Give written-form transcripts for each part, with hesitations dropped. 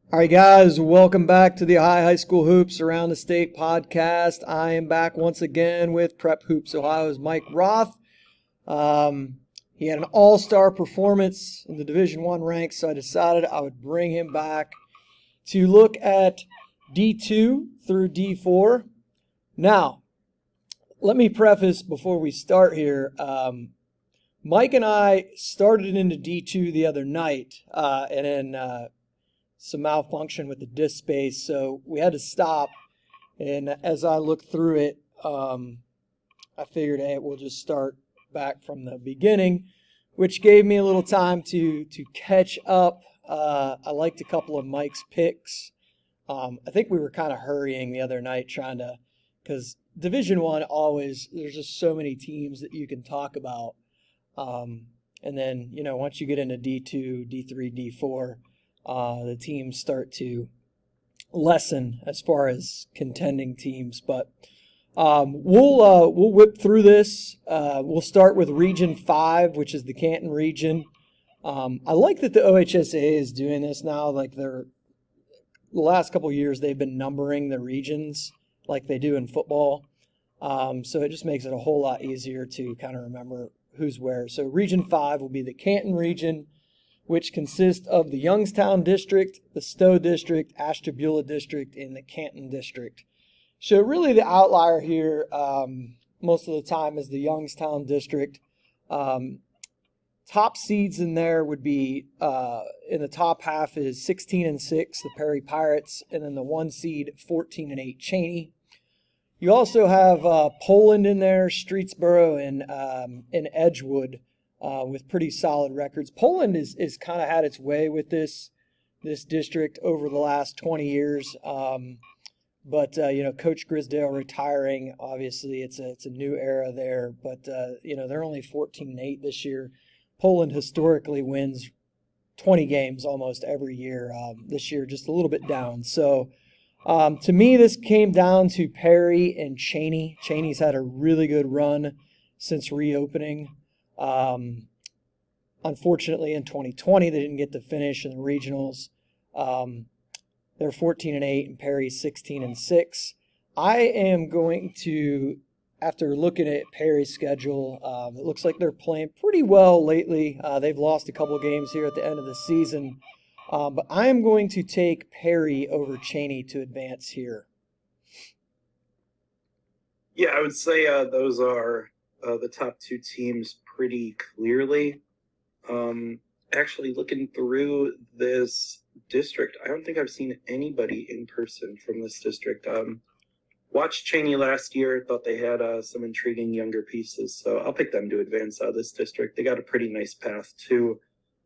All right, guys, welcome back to the Ohio High School Hoops Around the State podcast. I am back once again with Prep Hoops Ohio's Mike Roth. He had an all-star performance in the Division I ranks, so I decided I would bring him back to look at D2 through D4. Now, let me preface before we start here. Mike and I started into D2 the other night, and then some malfunction with the disk space, so we had to stop. And as I looked through it, I figured, hey, we'll just start back from the beginning, which gave me a little time to catch up. I liked a couple of Mike's picks. I think we were kind of hurrying the other night trying to, because Division I always, there's just so many teams that you can talk about. And then, once you get into D2, D3, D4, the teams start to lessen as far as contending teams. But we'll whip through this. We'll start with Region 5, which is the Canton region. I like that the OHSAA is doing this now. Like the last couple of years, they've been numbering the regions like they do in football. So it just makes it a whole lot easier to kind of remember who's where. So Region 5 will be the Canton region, which consists of the Youngstown District, the Stowe District, Ashtabula District, and the Canton District. So really the outlier here most of the time is the Youngstown District. Top seeds in there would be, in the top half is 16-6, the Perry Pirates, and then the 1 seed, 14-8, Cheney. You also have Poland in there, Streetsboro, and Edgewood, with pretty solid records. Poland is kind of had its way with this district over the last 20 years. But Coach Grisdale retiring, obviously it's a new era there. But they're only 14-8 this year. Poland historically wins 20 games almost every year. This year just a little bit down. So to me, this came down to Perry and Cheney. Cheney's had a really good run since reopening. Unfortunately, in 2020, they didn't get to finish in the regionals. They're 14-8 and Perry's 16-6. I am going to, after looking at Perry's schedule, it looks like they're playing pretty well lately. They've lost a couple games here at the end of the season. But I am going to take Perry over Cheney to advance here. Yeah, I would say those are the top two teams pretty clearly. Actually, looking through this district, I don't think I've seen anybody in person from this district. Watched Cheney last year, thought they had some intriguing younger pieces, so I'll pick them to advance out of this district. They got a pretty nice path to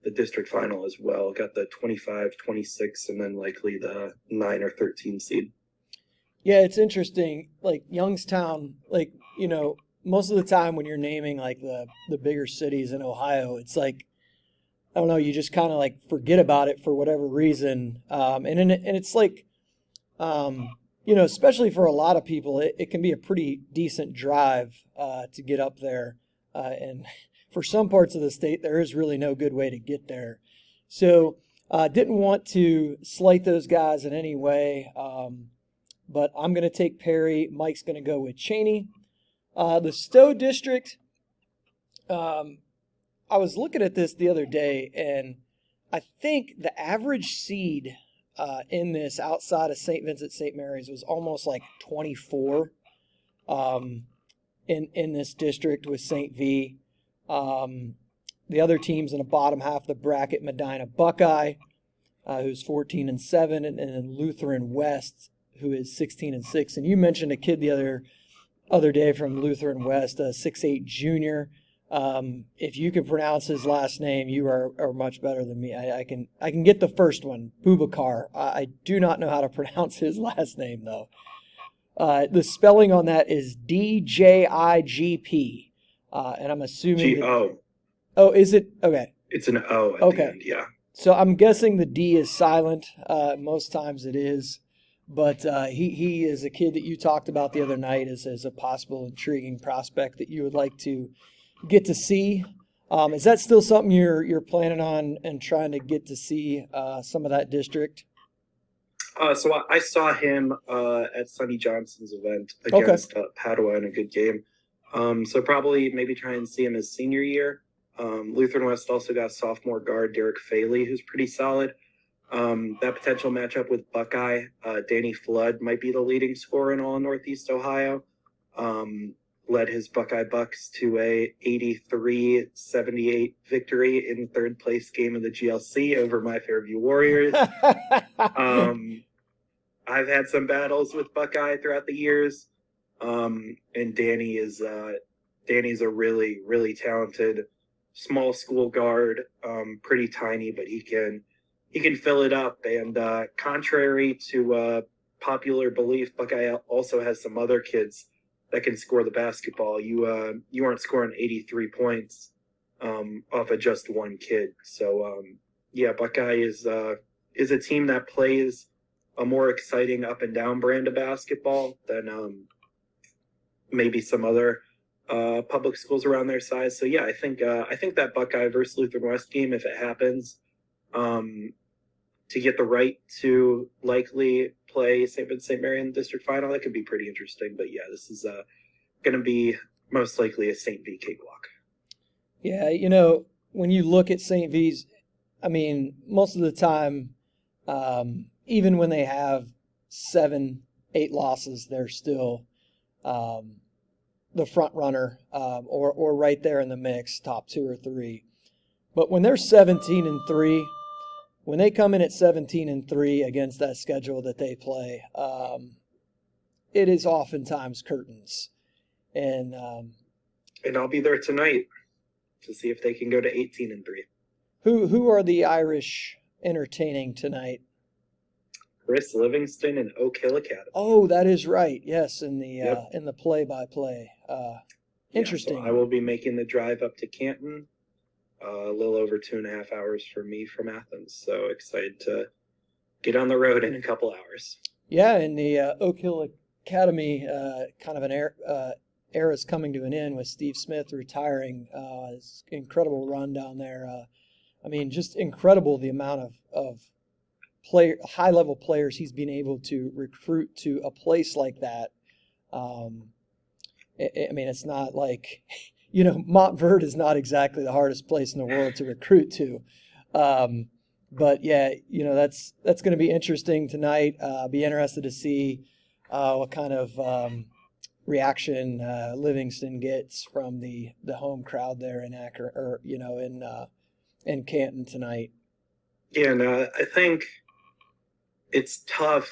the district final as well. Got the 25, 26, and then likely the 9 or 13 seed. Yeah, it's interesting. Like Youngstown, most of the time when you're naming like the bigger cities in Ohio, it's like, I don't know, you just kind of like forget about it for whatever reason. And it's like, especially for a lot of people, it can be a pretty decent drive to get up there. And for some parts of the state, there is really no good way to get there. So didn't want to slight those guys in any way. But I'm going to take Perry. Mike's going to go with Cheney. The Stowe District, I was looking at this the other day, and I think the average seed in this outside of St. Vincent St. Mary's was almost like 24 in this district with St. V. The other teams in the bottom half of the bracket, Medina Buckeye, who's 14-7, and then Lutheran West, who is 16-6. And you mentioned a kid the other day from Lutheran West, a 6'8 junior. If you can pronounce his last name, you are much better than me. I can get the first one, Bubakar. I do not know how to pronounce his last name though. The spelling on that is DJIGP, and I'm assuming G-O. Oh, is it? Okay. It's an O at the end, yeah. So I'm guessing the D is silent. Most times it is. But he is a kid that you talked about the other night as a possible intriguing prospect that you would like to get to see. Is that still something you're planning on and trying to get to see some of that district? So I saw him at Sonny Johnson's event Okay. against Padua in a good game. So probably maybe try and see him his senior year. Lutheran West also got sophomore guard Derek Faley, who's pretty solid. That potential matchup with Buckeye, Danny Flood might be the leading scorer in all Northeast Ohio. Led his Buckeye Bucks to a 83-78 victory in third place game of the GLC over my Fairview Warriors. I've had some battles with Buckeye throughout the years, and Danny's a really, really talented small school guard, pretty tiny, but he can fill it up. And contrary to popular belief, Buckeye also has some other kids that can score the basketball. You aren't scoring 83 points off of just one kid. So yeah, Buckeye is a team that plays a more exciting up and down brand of basketball than maybe some other public schools around their size. So yeah, I think that Buckeye versus Lutheran West game, if it happens, to get the right to likely play St. Vincent St. Mary in the district final, that could be pretty interesting. But yeah, this is going to be most likely a St. V cakewalk. Yeah, when you look at St. V's, I mean, most of the time, even when they have 7-8 losses, they're still the front runner, or right there in the mix, top 2 or 3. But when they're 17-3, when they come in at 17-3 against that schedule that they play, it is oftentimes curtains. And I'll be there tonight to see if they can go to 18-3. Who are the Irish entertaining tonight? Chris Livingston and Oak Hill Academy. Oh, that is right. Yes, in the play-by-play. Interesting. Yeah, so I will be making the drive up to Canton. A little over 2.5 hours for me from Athens. So excited to get on the road in a couple hours. Yeah, and the Oak Hill Academy, kind of an era's coming to an end with Steve Smith retiring. It's an incredible run down there. I mean, just incredible the amount of high-level players he's been able to recruit to a place like that. I mean, it's not like, Montverde is not exactly the hardest place in the world to recruit to. But yeah, that's going to be interesting tonight. Be interested to see what kind of reaction Livingston gets from the home crowd there in Akron, or in Canton tonight. Yeah, and I think it's tough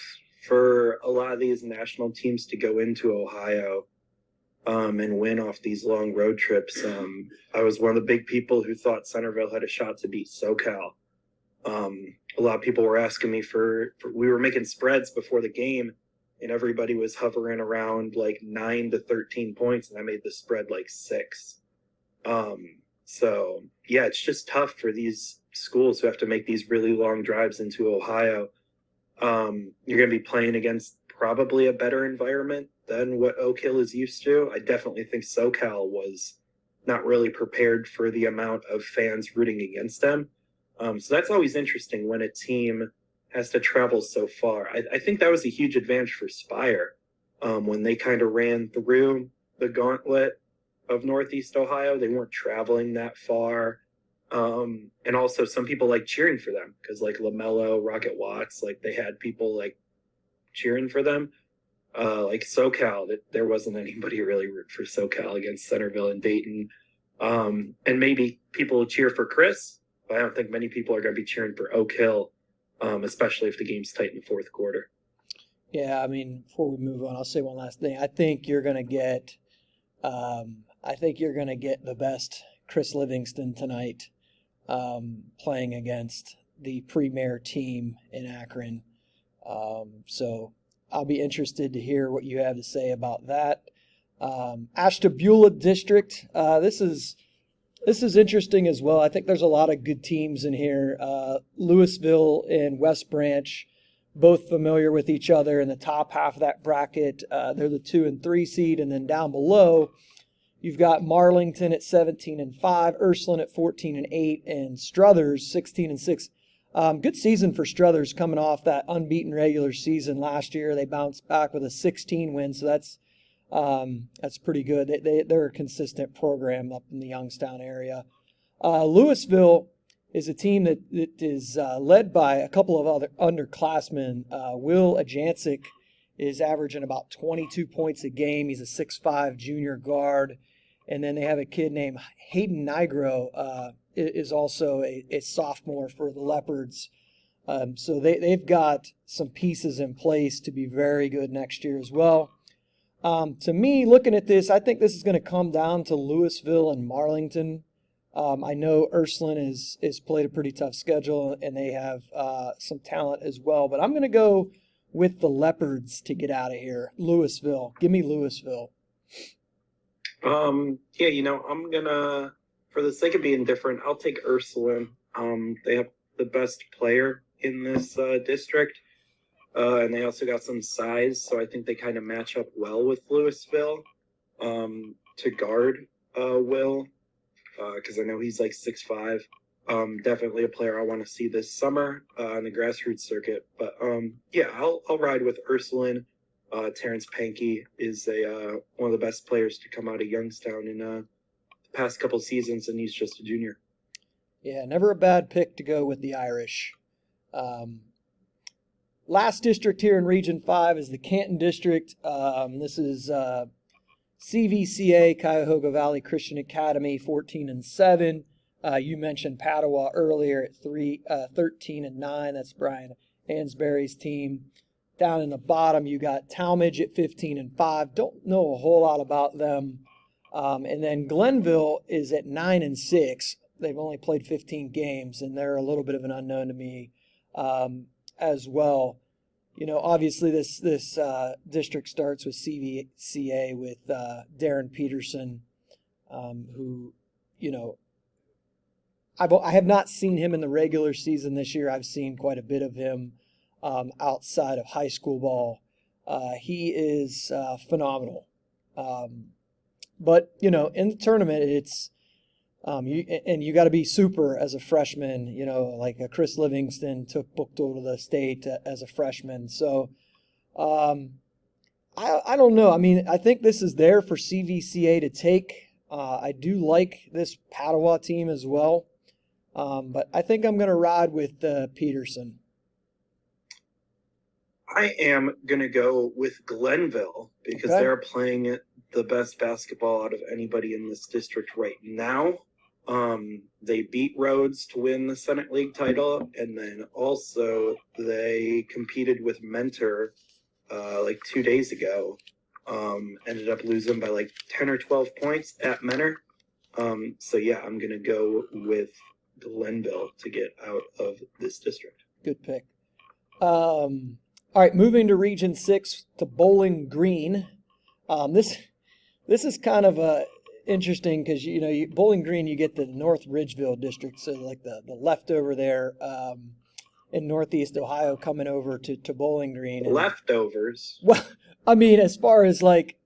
for a lot of these national teams to go into Ohio and win off these long road trips. I was one of the big people who thought Centerville had a shot to beat SoCal. A lot of people were asking me we were making spreads before the game, and everybody was hovering around like 9 to 13 points, and I made the spread like 6. So yeah, it's just tough for these schools who have to make these really long drives into Ohio. You're going to be playing against probably a better environment than what Oak Hill is used to. I definitely think SoCal was not really prepared for the amount of fans rooting against them. So that's always interesting when a team has to travel so far. I think that was a huge advantage for Spire when they kind of ran through the gauntlet of Northeast Ohio. They weren't traveling that far. And also some people like cheering for them because like LaMelo, Rocket Watts, like they had people like cheering for them. Like SoCal, there wasn't anybody really root for SoCal against Centerville and Dayton. And maybe people will cheer for Chris, but I don't think many people are going to be cheering for Oak Hill, especially if the game's tight in the fourth quarter. Yeah, I mean, before we move on, I'll say one last thing. I think you're going to get the best Chris Livingston tonight, playing against the premier team in Akron. So I'll be interested to hear what you have to say about that. Ashtabula District. This is interesting as well. I think there's a lot of good teams in here. Louisville and West Branch, both familiar with each other in the top half of that bracket. They're the 2 and 3 seed, and then down below, you've got Marlington at 17 and 5, Ursuline at 14 and 8, and Struthers 16 and 6. Good season for Struthers coming off that unbeaten regular season last year. They bounced back with a 16 win, so that's pretty good. They're a consistent program up in the Youngstown area. Louisville is a team that is led by a couple of other underclassmen. Will Ajancic is averaging about 22 points a game. He's a 6'5" junior guard. And then they have a kid named Hayden Nigro, is also a sophomore for the Leopards. So they've got some pieces in place to be very good next year as well. To me, looking at this, I think this is going to come down to Louisville and Marlington. I know Ursuline is played a pretty tough schedule, and they have some talent as well. But I'm going to go with the Leopards to get out of here. Louisville. Give me Louisville. Yeah, I'm gonna, for the sake of being different, I'll take Ursuline. They have the best player in this district, and they also got some size, so I think they kind of match up well with Louisville to guard Will, because I know he's like 6'5". Definitely a player I want to see this summer on the grassroots circuit. But yeah, I'll ride with Ursuline. Terrence Pankey is one of the best players to come out of Youngstown in the past couple seasons, and he's just a junior. Yeah, never a bad pick to go with the Irish. Last district here in Region 5 is the Canton District. This is CVCA, Cuyahoga Valley Christian Academy, 14-7. You mentioned Padua earlier at 13-9. That's Brian Ansberry's team. Down in the bottom, you got Talmadge at 15-5. Don't know a whole lot about them. And then Glenville is at 9-6. They've only played 15 games, and they're a little bit of an unknown to me as well. Obviously this district starts with CVCA with Darren Peterson, who, I have not seen him in the regular season this year. I've seen quite a bit of him outside of high school ball. He is phenomenal. But, in the tournament, it's you got to be super as a freshman. Like Chris Livingston took Buchtel to the state as a freshman. So I don't know. I mean, I think this is there for CVCA to take. I do like this Padua team as well. But I think I'm going to ride with Peterson. I am going to go with Glenville because they're playing the best basketball out of anybody in this district right now. They beat Rhodes to win the Senate League title, and then also they competed with Mentor like 2 days ago. Ended up losing by like 10 or 12 points at Mentor. So yeah, I'm going to go with Glenville to get out of this district. Good pick. All right, moving to Region 6 to Bowling Green. This is kind of interesting because, Bowling Green, you get the North Ridgeville district, so like the leftover there in Northeast Ohio coming over to Bowling Green. And, leftovers? Well, I mean, as far as like...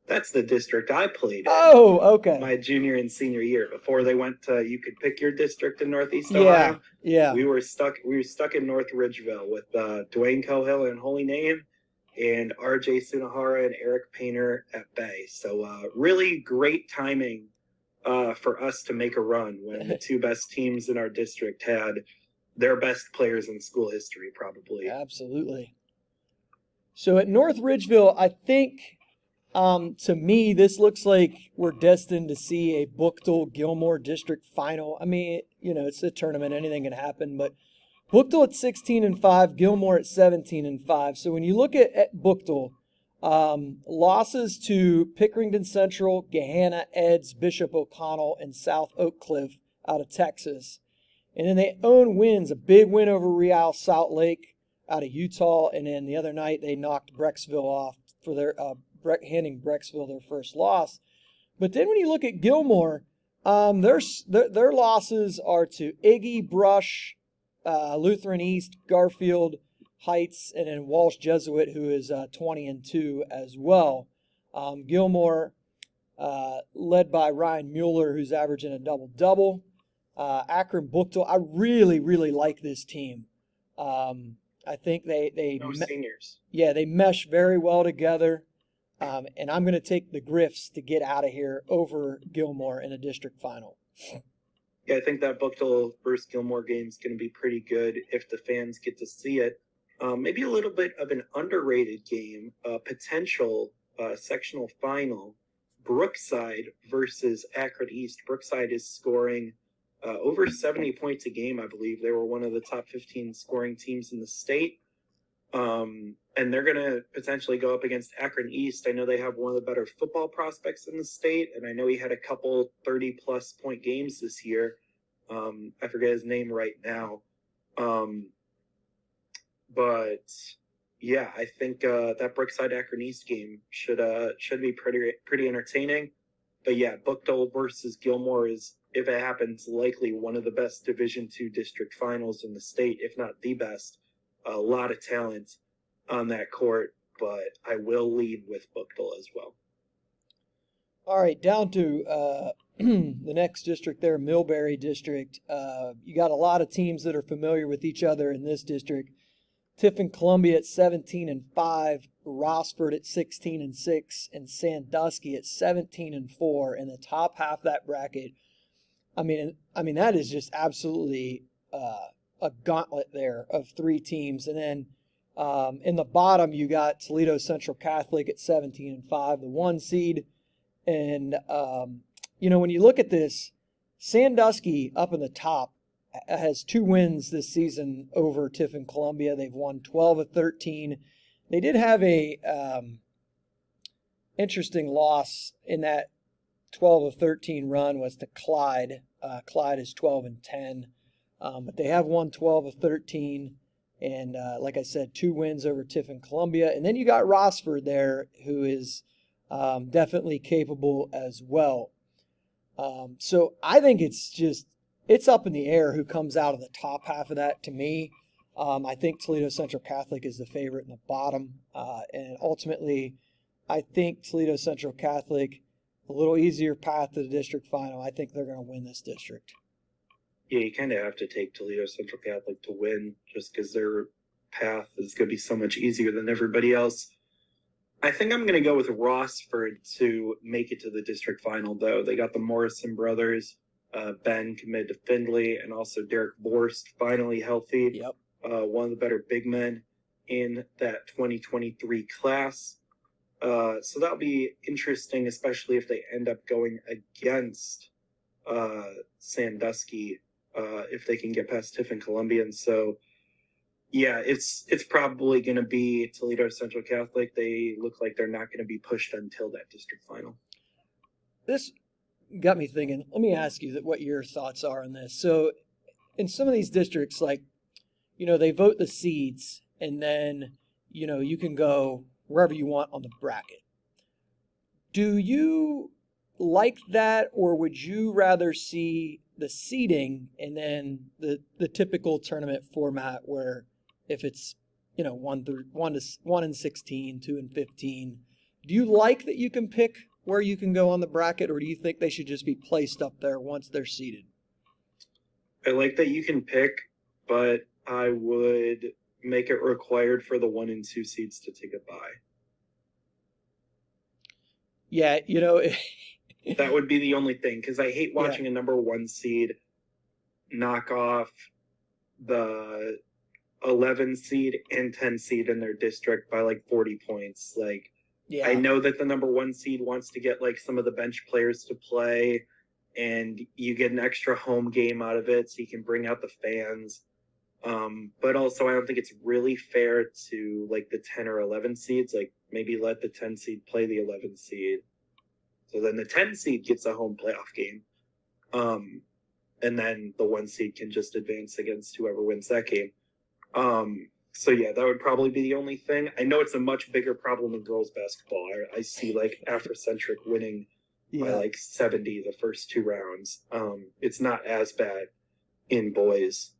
That's the district I played in. Oh, okay. My junior and senior year, before they went to, you could pick your district in Northeast Ohio. Yeah. We were stuck in North Ridgeville with Dwayne Cohill and Holy Name, and RJ Sunahara and Eric Painter at Bay. So really great timing for us to make a run when the two best teams in our district had their best players in school history, probably. Absolutely. So at North Ridgeville, I think... to me, this looks like we're destined to see a Buchtel-Gilmore district final. I mean, it's a tournament, anything can happen, but Buchtel at 16-5, Gilmore at 17-5. So when you look at Buchtel, losses to Pickerington Central, Gahanna, Eds, Bishop O'Connell, and South Oak Cliff out of Texas. And then they own wins, a big win over Real Salt Lake out of Utah, and then the other night they knocked Brecksville off for their handing Brecksville their first loss. But then when you look at Gilmore, their losses are to Iggy, Brush, Lutheran East, Garfield Heights, and then Walsh Jesuit, who is 20-2 as well. Gilmore, led by Ryan Mueller, who's averaging a double-double. Akron Bookville. I really, really like this team. I think No seniors. yeah, they mesh very well together. And I'm going to take the Griffs to get out of here over Gilmore in a district final. Yeah, I think that Bookville versus Gilmore game is going to be pretty good if the fans get to see it. Maybe a little bit of an underrated game, potential sectional final. Brookside versus Akron East. Brookside is scoring over 70 points a game, I believe. They were one of the top 15 scoring teams in the state. And they're going to potentially go up against Akron East. I know they have one of the better football prospects in the state, and I know he had a couple 30-plus point games this year. I forget his name right now. But yeah, I think that Brookside Akron East game should be pretty entertaining. But yeah, Bookville versus Gilmore is, if it happens, likely one of the best Division II district finals in the state, if not the best. A lot of talent on that court, but I will lead with Bookville as well. All right, down to the next district there, Millbury District. You got a lot of teams that are familiar with each other in this district. Tiffin Columbia at 17-5, Rossford at 16-6, and Sandusky at 17-4 in the top half of that bracket. I mean that is just absolutely a gauntlet there of three teams. And then in the bottom, you got Toledo Central Catholic at 17-5, the 1 seed. And when you look at this, Sandusky up in the top has 2 wins this season over Tiffin Columbia. They've won 12 of 13. They did have a interesting loss in that 12 of 13 run was to Clyde. Clyde is 12-10, but they have won 12 of 13, and like I said, 2 wins over Tiffin Columbia. And then you got Rossford there, who is definitely capable as well. So I think it's up in the air who comes out of the top half of that to me. I think Toledo Central Catholic is the favorite in the bottom. And ultimately, I think Toledo Central Catholic, a little easier path to the district final. I think they're going to win this district. Yeah, you kind of have to take Toledo Central Catholic to win just because their path is going to be so much easier than everybody else. I think I'm going to go with Rossford to make it to the district final, though. They got the Morrison brothers, Ben committed to Findlay, and also Derek Borst finally healthy. Yep. One of the better big men in that 2023 class. So that'll be interesting, especially if they end up going against Sandusky, if they can get past Tiffin Columbia. And so, yeah, it's probably going to be Toledo Central Catholic. They look like they're not going to be pushed until that district final. This got me thinking. Let me ask you what your thoughts are on this. So in some of these districts, like, they vote the seeds, and then, you can go wherever you want on the bracket. Do you like that, or would you rather see the seeding and then the typical tournament format where if it's 1 and 16, 2 and 15, do you like that you can pick where you can go on the bracket, or do you think they should just be placed up there once they're seeded? I like that you can pick, but I would make it required for the 1 and 2 seeds to take a bye. Yeah, that would be the only thing, because I hate watching a number 1 seed knock off the 11 seed and 10 seed in their district by like 40 points. Like, yeah. I know that the number 1 seed wants to get like some of the bench players to play, and you get an extra home game out of it so you can bring out the fans. But also I don't think it's really fair to like the 10 or 11 seeds. Like, maybe let the 10 seed play the 11 seed. So then the 10 seed gets a home playoff game. And then the 1 seed can just advance against whoever wins that game. So yeah, that would probably be the only thing. I know it's a much bigger problem in girls basketball. I see like Afrocentric winning by like 70 the first 2 rounds. It's not as bad in boys.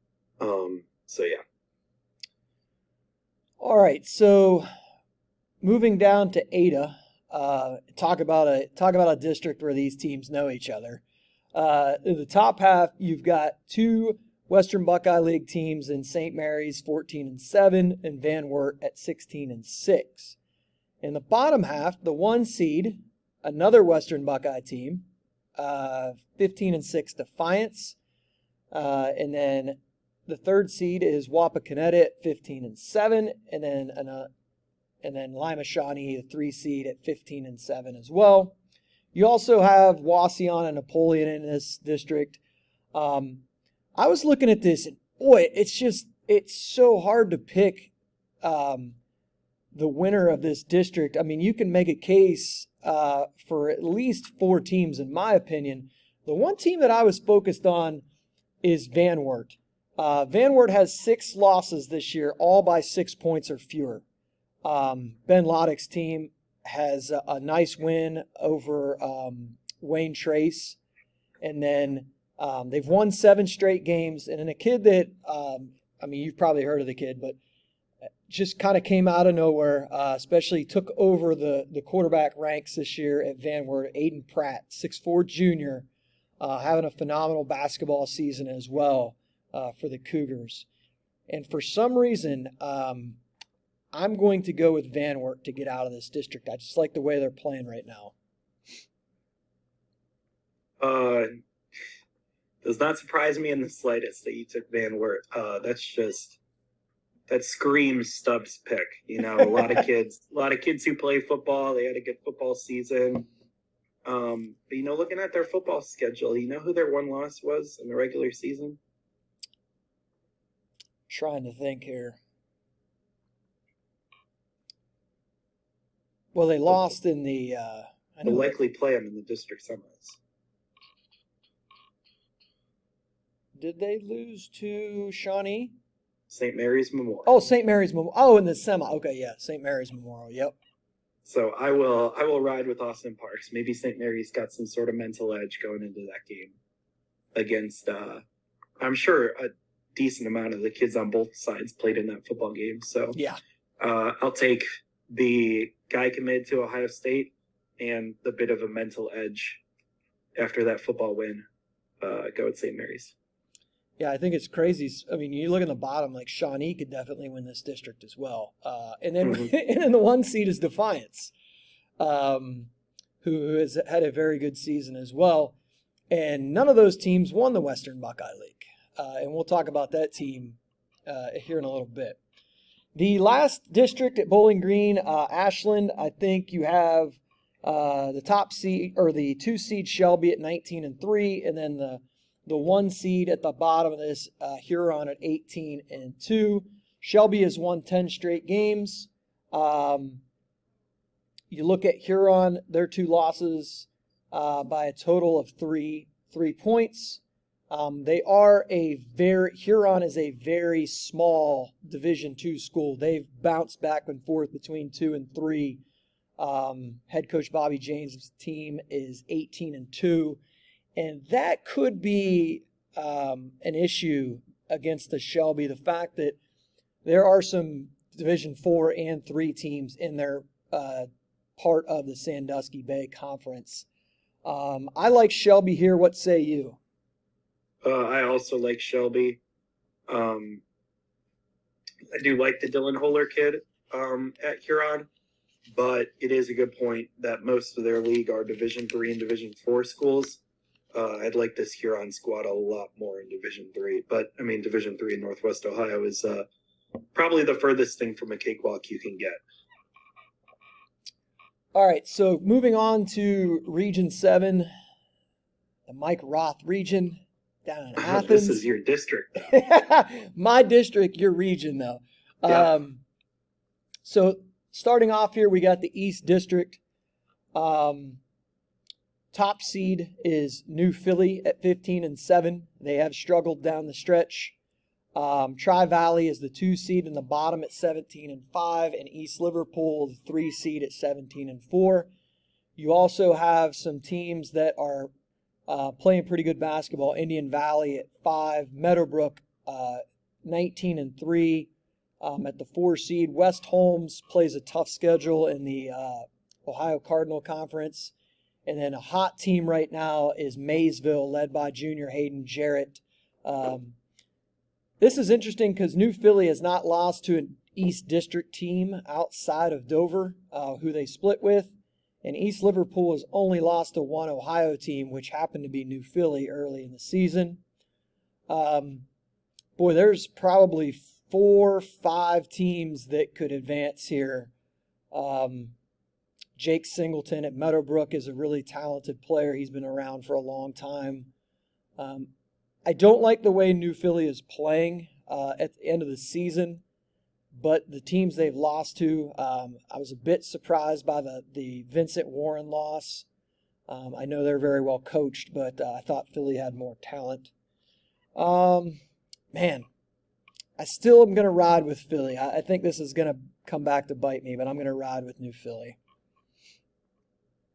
So yeah. All right, so moving down to Ada, talk about a district where these teams know each other. In the top half, you've got two Western Buckeye League teams in St. Mary's 14-7 and Van Wert at 16-6. In the bottom half, the 1 seed, another Western Buckeye team, 15-6 Defiance. And then the 3rd seed is Wapakoneta at 15-7, and then Lima Shawnee, the 3 seed at 15-7 as well. You also have Wauseon and Napoleon in this district. I was looking at this, and boy, it's so hard to pick the winner of this district. I mean, you can make a case for at least 4 teams, in my opinion. The one team that I was focused on is Van Wert. Van Wert has 6 losses this year, all by 6 points or fewer. Ben Loddick's team has a nice win over Wayne Trace, and then they've won 7 straight games. And then a kid that, you've probably heard of the kid, but just kind of came out of nowhere, especially took over the quarterback ranks this year at Van Wert, Aiden Pratt, 6'4" junior, having a phenomenal basketball season as well for the Cougars. And for some reason, I'm going to go with Van Wert to get out of this district. I just like the way they're playing right now. Does not surprise me in the slightest that you took Van Wert. That screams Stubbs pick. You know, a lot of kids who play football, they had a good football season. But looking at their football schedule, you know who their one loss was in the regular season? Trying to think here. Well, they lost in the. They'll likely play them in the district semis. Did they lose to Shawnee? St. Mary's Memorial. Oh, St. Mary's Memorial. Oh, in the semi. Okay, yeah, St. Mary's Memorial. Yep. So I will ride with Austin Parks. Maybe St. Mary's got some sort of mental edge going into that game against. I'm sure a decent amount of the kids on both sides played in that football game. So yeah, I'll take the guy committed to Ohio State and the bit of a mental edge after that football win. Go with St. Mary's. Yeah, I think it's crazy. I mean, you look in the bottom, like Shawnee could definitely win this district as well. And then and then the 1 seed is Defiance, who has had a very good season as well. And none of those teams won the Western Buckeye League. And we'll talk about that team here in a little bit. The last district at Bowling Green, Ashland, I think you have the top seed or the 2 seed Shelby at 19-3, and then the 1 seed at the bottom of this, Huron at 18-2. Shelby has won 10 straight games. You look at Huron, their 2 losses by a total of 3 points. Huron is a very small Division II school. They've bounced back and forth between 2 and 3. Head coach Bobby James' team is 18-2. And that could be an issue against the Shelby. The fact that there are some Division 4 and 3 teams in their part of the Sandusky Bay Conference. I like Shelby here. What say you? I also like Shelby. I do like the Dylan Holler kid at Huron, but it is a good point that most of their league are Division 3 and Division 4 schools. I'd like this Huron squad a lot more in Division 3. But, Division 3 in Northwest Ohio is probably the furthest thing from a cakewalk you can get. All right, so moving on to Region 7, the Mike Roth region down in Athens. This is your district, though. My district, your region, though. Yeah. So starting off here, we got the East District. Top seed is New Philly at 15-7. They have struggled down the stretch. Tri-Valley is the 2 seed in the bottom at 17-5, and East Liverpool, the 3 seed at 17-4. You also have some teams that are playing pretty good basketball. Indian Valley at 5, Meadowbrook 19-3 at the 4 seed. West Holmes plays a tough schedule in the Ohio Cardinal Conference. And then a hot team right now is Maysville, led by junior Hayden Jarrett. This is interesting because New Philly has not lost to an East District team outside of Dover, who they split with. And East Liverpool has only lost to one Ohio team, which happened to be New Philly early in the season. There's probably 4 or 5 teams that could advance here. Jake Singleton at Meadowbrook is a really talented player. He's been around for a long time. I don't like the way New Philly is playing at the end of the season, but the teams they've lost to, I was a bit surprised by the Vincent Warren loss. I know they're very well coached, but I thought Philly had more talent. I still am going to ride with Philly. I think this is going to come back to bite me, but I'm going to ride with New Philly.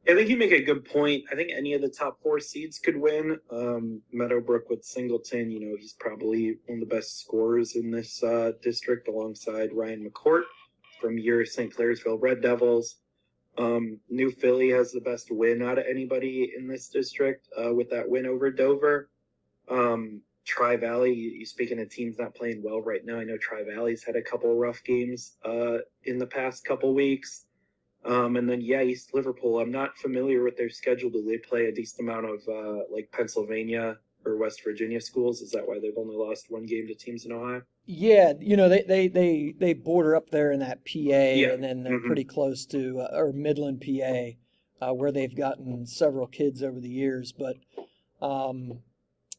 I think you make a good point. I think any of the top 4 seeds could win. Meadowbrook with Singleton, he's probably one of the best scorers in this district alongside Ryan McCourt from your St. Clairsville Red Devils. New Philly has the best win out of anybody in this district with that win over Dover. Tri-Valley, you speaking of teams not playing well right now. I know Tri-Valley's had a couple rough games in the past couple weeks. And then, East Liverpool. I'm not familiar with their schedule. Do they play a decent amount of Pennsylvania or West Virginia schools? Is that why they've only lost 1 game to teams in Ohio? Yeah, they border up there in that PA, and then they're pretty close to or Midland, PA, where they've gotten several kids over the years. But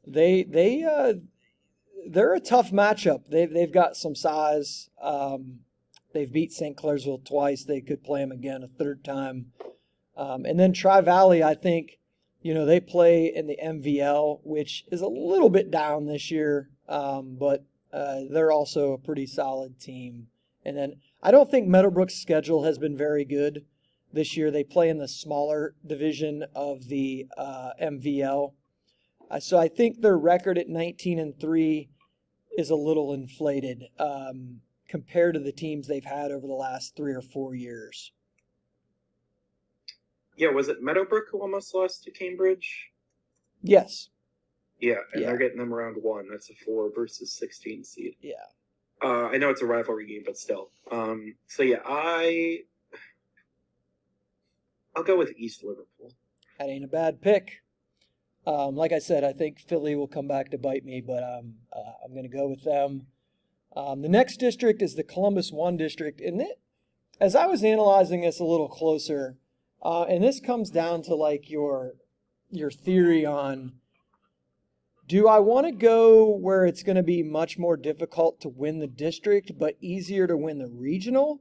they're a tough matchup. They've got some size. They've beat St. Clairsville twice. They could play them again a third time. And then Tri-Valley, I think, they play in the MVL, which is a little bit down this year, but they're also a pretty solid team. And then I don't think Meadowbrook's schedule has been very good this year. They play in the smaller division of the MVL. So I think their record at 19-3 is a little inflated compared to the teams they've had over the last 3 or 4 years. Yeah, was it Meadowbrook who almost lost to Cambridge? Yes. Yeah, and they're getting them around 1. That's a 4 versus 16 seed. Yeah. I know it's a rivalry game, but still. I'll go with East Liverpool. That ain't a bad pick. Like I said, I think Philly will come back to bite me, but I'm going to go with them. The next district is the Columbus 1 district. And as I was analyzing this a little closer, and this comes down to like your theory on, do I want to go where it's going to be much more difficult to win the district but easier to win the regional?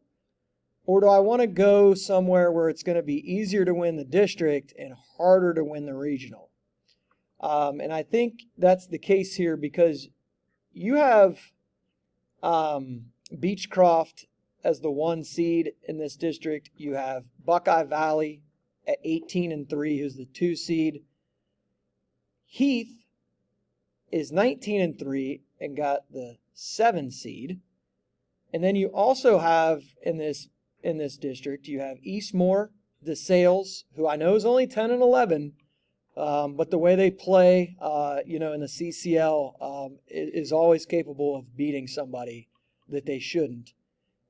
Or do I want to go somewhere where it's going to be easier to win the district and harder to win the regional? And I think that's the case here because you have Beechcroft as the 1 seed in this district. You have Buckeye Valley at 18-3, who's the 2 seed. Heath is 19-3 and got the 7 seed. And then you also have in this district, you have Eastmore, DeSales, who I know is only 10-11. But the way they play, in the CCL is always capable of beating somebody that they shouldn't.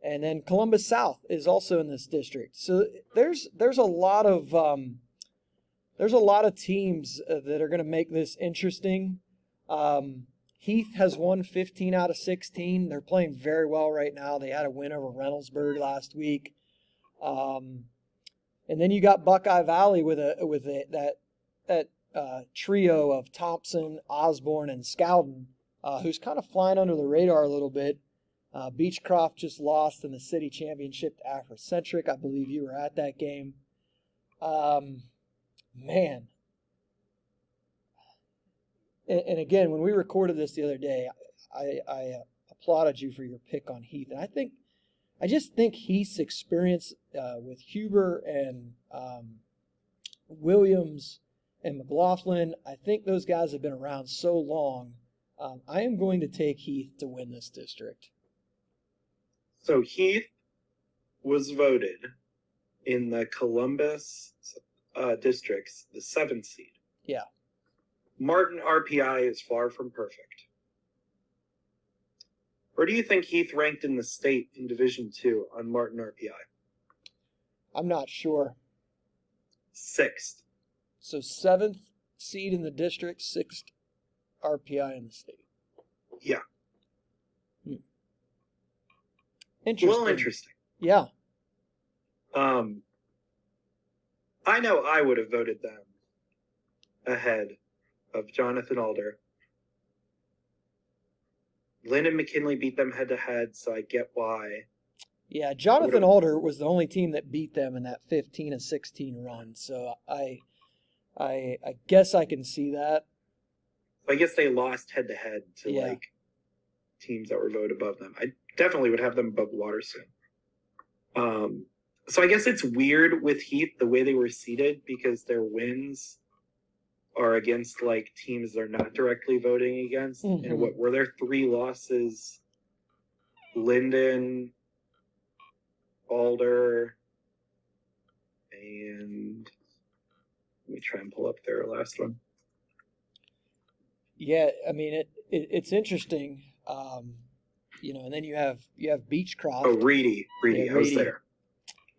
And then Columbus South is also in this district. So there's a lot of teams that are going to make this interesting. Heath has won 15 out of 16. They're playing very well right now. They had a win over Reynoldsburg last week. And then you got Buckeye Valley with that trio of Thompson, Osborne, and Scowden, who's kind of flying under the radar a little bit. Beechcroft just lost in the city championship to Afrocentric. I believe you were at that game. Man. And again, when we recorded this the other day, I applauded you for your pick on Heath. And I just think Heath's experience with Huber and Williams and McLaughlin, I think those guys have been around so long. I am going to take Heath to win this district. So Heath was voted in the Columbus districts, the 7th seed. Yeah. Martin RPI is far from perfect. Where do you think Heath ranked in the state in Division II on Martin RPI? I'm not sure. 6th. So 7th seed in the district, 6th RPI in the state. Yeah. Interesting. A little interesting. Yeah. I know I would have voted them ahead of Jonathan Alder. Lynn and McKinley beat them head-to-head, so I get why. Yeah, Jonathan Alder was the only team that beat them in that 15-16 run, so I guess I can see that. I guess they lost head-to-head to teams that were voted above them. I definitely would have them above Waterson. So I guess it's weird with Heath the way they were seeded because their wins are against teams they're not directly voting against. Mm-hmm. And what were their 3 losses? Linden, Alder, and let me try and pull up their last one. Yeah, I mean it's interesting. And then you have Beechcroft. Oh, Reedy. I was there.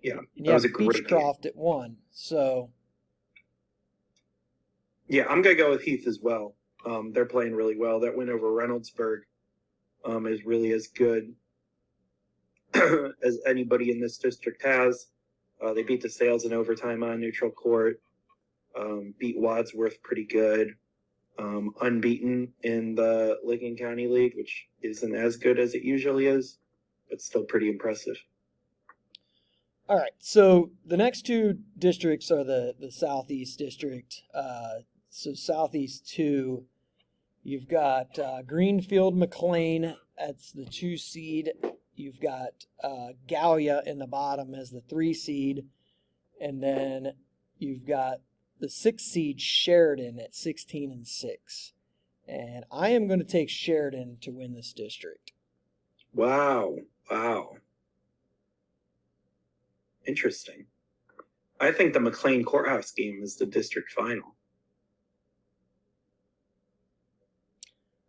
Yeah, that was a great Beechcroft game. At 1. So yeah, I'm gonna go with Heath as well. They're playing really well. That win over Reynoldsburg is really as good as anybody in this district has. They beat the Sales in overtime on neutral court. Beat Wadsworth pretty good. Unbeaten in the Licking County League, which isn't as good as it usually is, but still pretty impressive. All right, so the next 2 districts are the Southeast District. So Southeast 2, you've got Greenfield McLean, that's the 2 seed. You've got Gallia in the bottom as the 3 seed. And then you've got the 6 seed Sheridan at 16-6. And I am going to take Sheridan to win this district. Wow. Interesting. I think the McLean Courthouse game is the district final.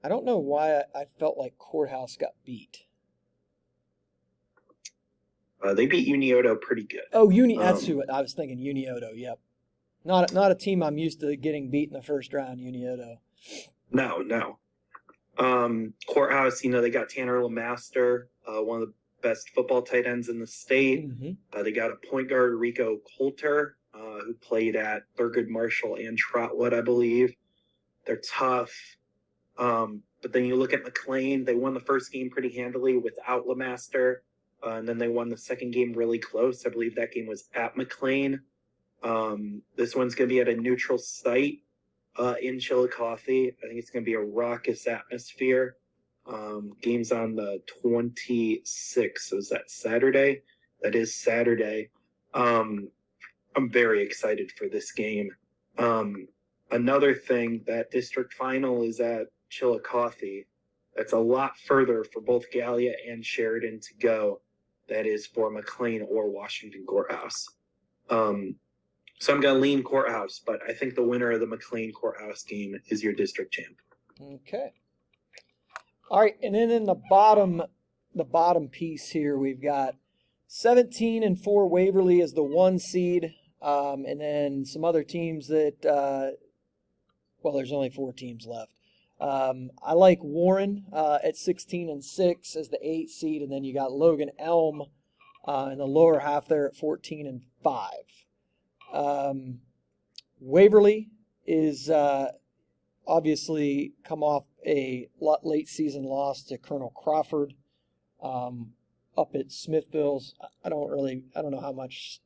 I don't know why I felt like Courthouse got beat. They beat Unioto pretty good. Oh, that's who I was thinking. Unioto, yep. Not a team I'm used to getting beat in the first round, Unioto. No. Courthouse, they got Tanner LeMaster, one of the best football tight ends in the state. Mm-hmm. They got a point guard, Rico Coulter, who played at Thurgood Marshall and Trotwood, I believe. They're tough. But then you look at McLean, they won the first game pretty handily without LeMaster. And then they won the second game really close. I believe that game was at McLean. This one's going to be at a neutral site in Chillicothe. I think it's going to be a raucous atmosphere. Game's on the 26th. So is that Saturday? That is Saturday. I'm very excited for this game. Another thing, that district final is at Chillicothe. That's a lot further for both Gallia and Sheridan to go. That is for McLean or Washington Courthouse. So I'm going to lean Courthouse, but I think the winner of the McLean Courthouse game is your district champ. Okay. All right, and then in the bottom piece here, we've got 17-4 Waverly as the 1 seed, and then some other teams that, there's only 4 teams left. I like Warren at 16-6 as the 8 seed, and then you got Logan Elm in the lower half there at 14-5. Waverly is obviously come off a late season loss to Colonel Crawford up at Smithville's. I don't know how much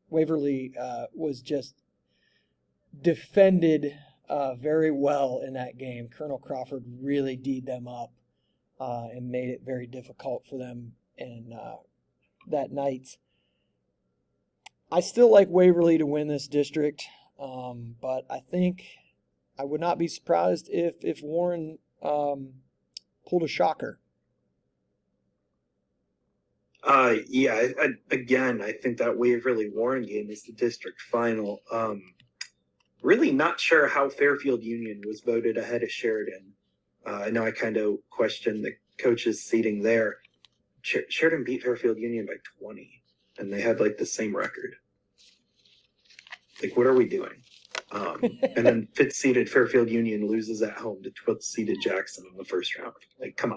Waverly was just defended very well in that game. Colonel Crawford really D'd them up and made it very difficult for them in that night. I still like Waverly to win this district, but I think I would not be surprised if Warren pulled a shocker. Again, I think that Waverly Warren game is the district final. Really not sure how Fairfield Union was voted ahead of Sheridan. I know I kind of questioned the coaches' seating there. Sheridan beat Fairfield Union by 20, and they had like the same record. Like, what are we doing? And then fifth seeded Fairfield Union loses at home to 12th seeded Jackson in the first round. Like, come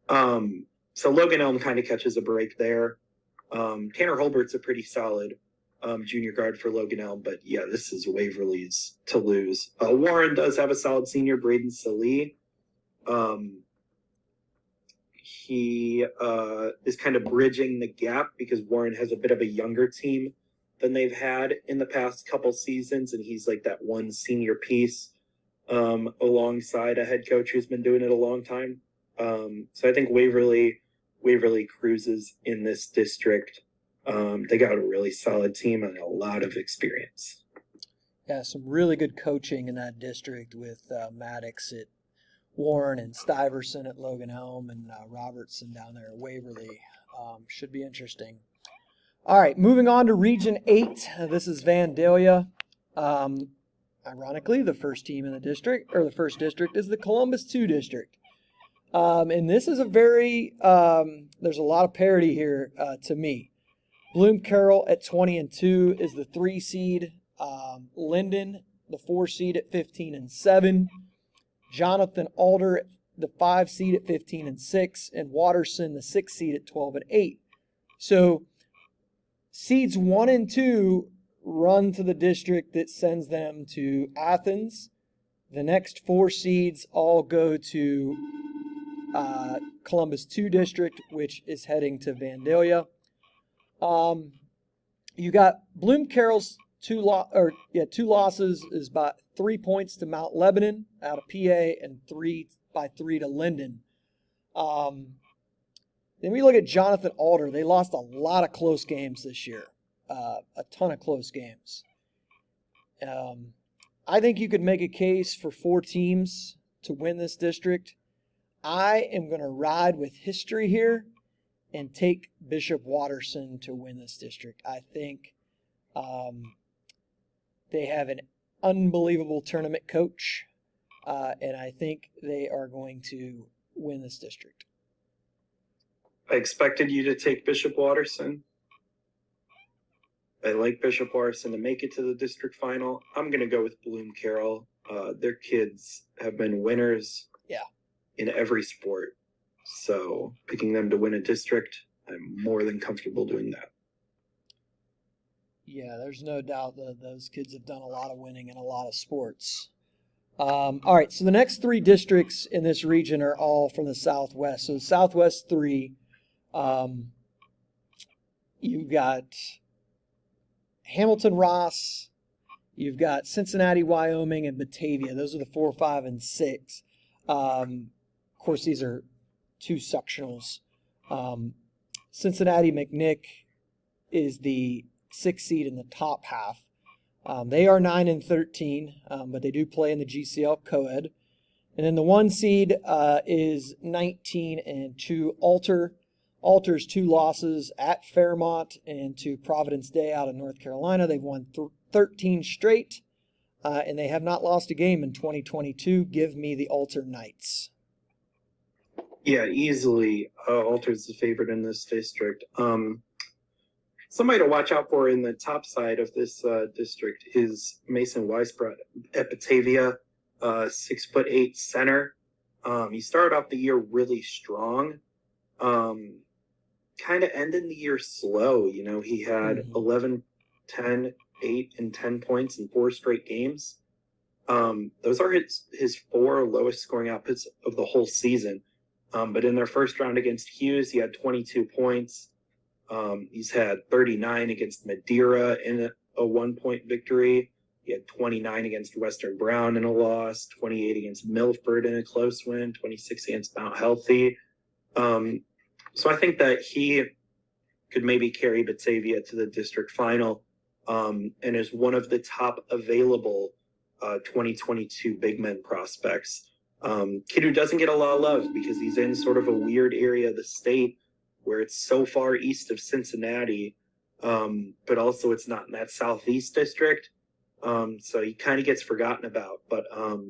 on. So Logan Elm kind of catches a break there. Tanner Holbert's a pretty solid junior guard for Logan Elm, but yeah, this is Waverly's to lose. Warren does have a solid senior, Braden Salee. He is kind of bridging the gap because Warren has a bit of a younger team than they've had in the past couple seasons, and he's like that one senior piece alongside a head coach who's been doing it a long time. So I think Waverly cruises in this district. They got a really solid team and a lot of experience. Yeah, some really good coaching in that district with Maddox at Warren and Stuyverson at Logan Elm and Robertson down there at Waverly. Should be interesting. All right, moving on to Region 8. This is Vandalia. Ironically, the first team in the district, or the first district, is the Columbus 2 district. And this is a very, there's a lot of parity here to me. Bloom Carroll at 20-2 is the 3 seed. Linden, the 4 seed at 15-7. Jonathan Alder, the 5 seed at 15-6. And Watterson, the 6 seed at 12-8. So seeds 1 and 2 run to the district that sends them to Athens. The next 4 seeds all go to Columbus 2 district, which is heading to Vandalia. You got Bloom Carroll's two losses is by 3 points to Mount Lebanon out of PA and 3 to Linden. Then we look at Jonathan Alder. They lost a lot of close games this year, a ton of close games. I think you could make a case for 4 teams to win this district. I am going to ride with history here and take Bishop Watterson to win this district. I think they have an unbelievable tournament coach, and I think they are going to win this district. I expected you to take Bishop Watterson. I like Bishop Watterson to make it to the district final. I'm going to go with Bloom Carroll. Their kids have been winners in every sport. So picking them to win a district, I'm more than comfortable doing that. Yeah, there's no doubt that those kids have done a lot of winning in a lot of sports. All right, so the next 3 districts in this region are all from the Southwest. So the Southwest 3, you've got Hamilton Ross, you've got Cincinnati, Wyoming, and Batavia. Those are the 4, 5, and 6. Of course, these are 2 sectionals. Cincinnati McNick is the 6th seed in the top half. They are 9-13, but they do play in the GCL co-ed. And then the 1 seed is 19-2 Alter. Alter's 2 losses at Fairmont and to Providence Day out of North Carolina. They've won 13 straight, and they have not lost a game in 2022. Give me the Alter Knights. Yeah, easily. Alter's the favorite in this district. Somebody to watch out for in the top side of this district is Mason Weisbrot at Batavia, 6'8" center. He started off the year really strong. Kind of ended the year slow. You know, he had 11, 10, 8, and 10 points in 4 straight games. Those are his 4 lowest scoring outputs of the whole season. But in their first round against Hughes, he had 22 points. He's had 39 against Madeira in a 1-point victory. He had 29 against Western Brown in a loss, 28 against Milford in a close win, 26 against Mount Healthy. So I think that he could maybe carry Batavia to the district final, and is one of the top available 2022 big men prospects. Kid who doesn't get a lot of love because he's in sort of a weird area of the state where it's so far east of Cincinnati, but also it's not in that southeast district. So he kind of gets forgotten about. But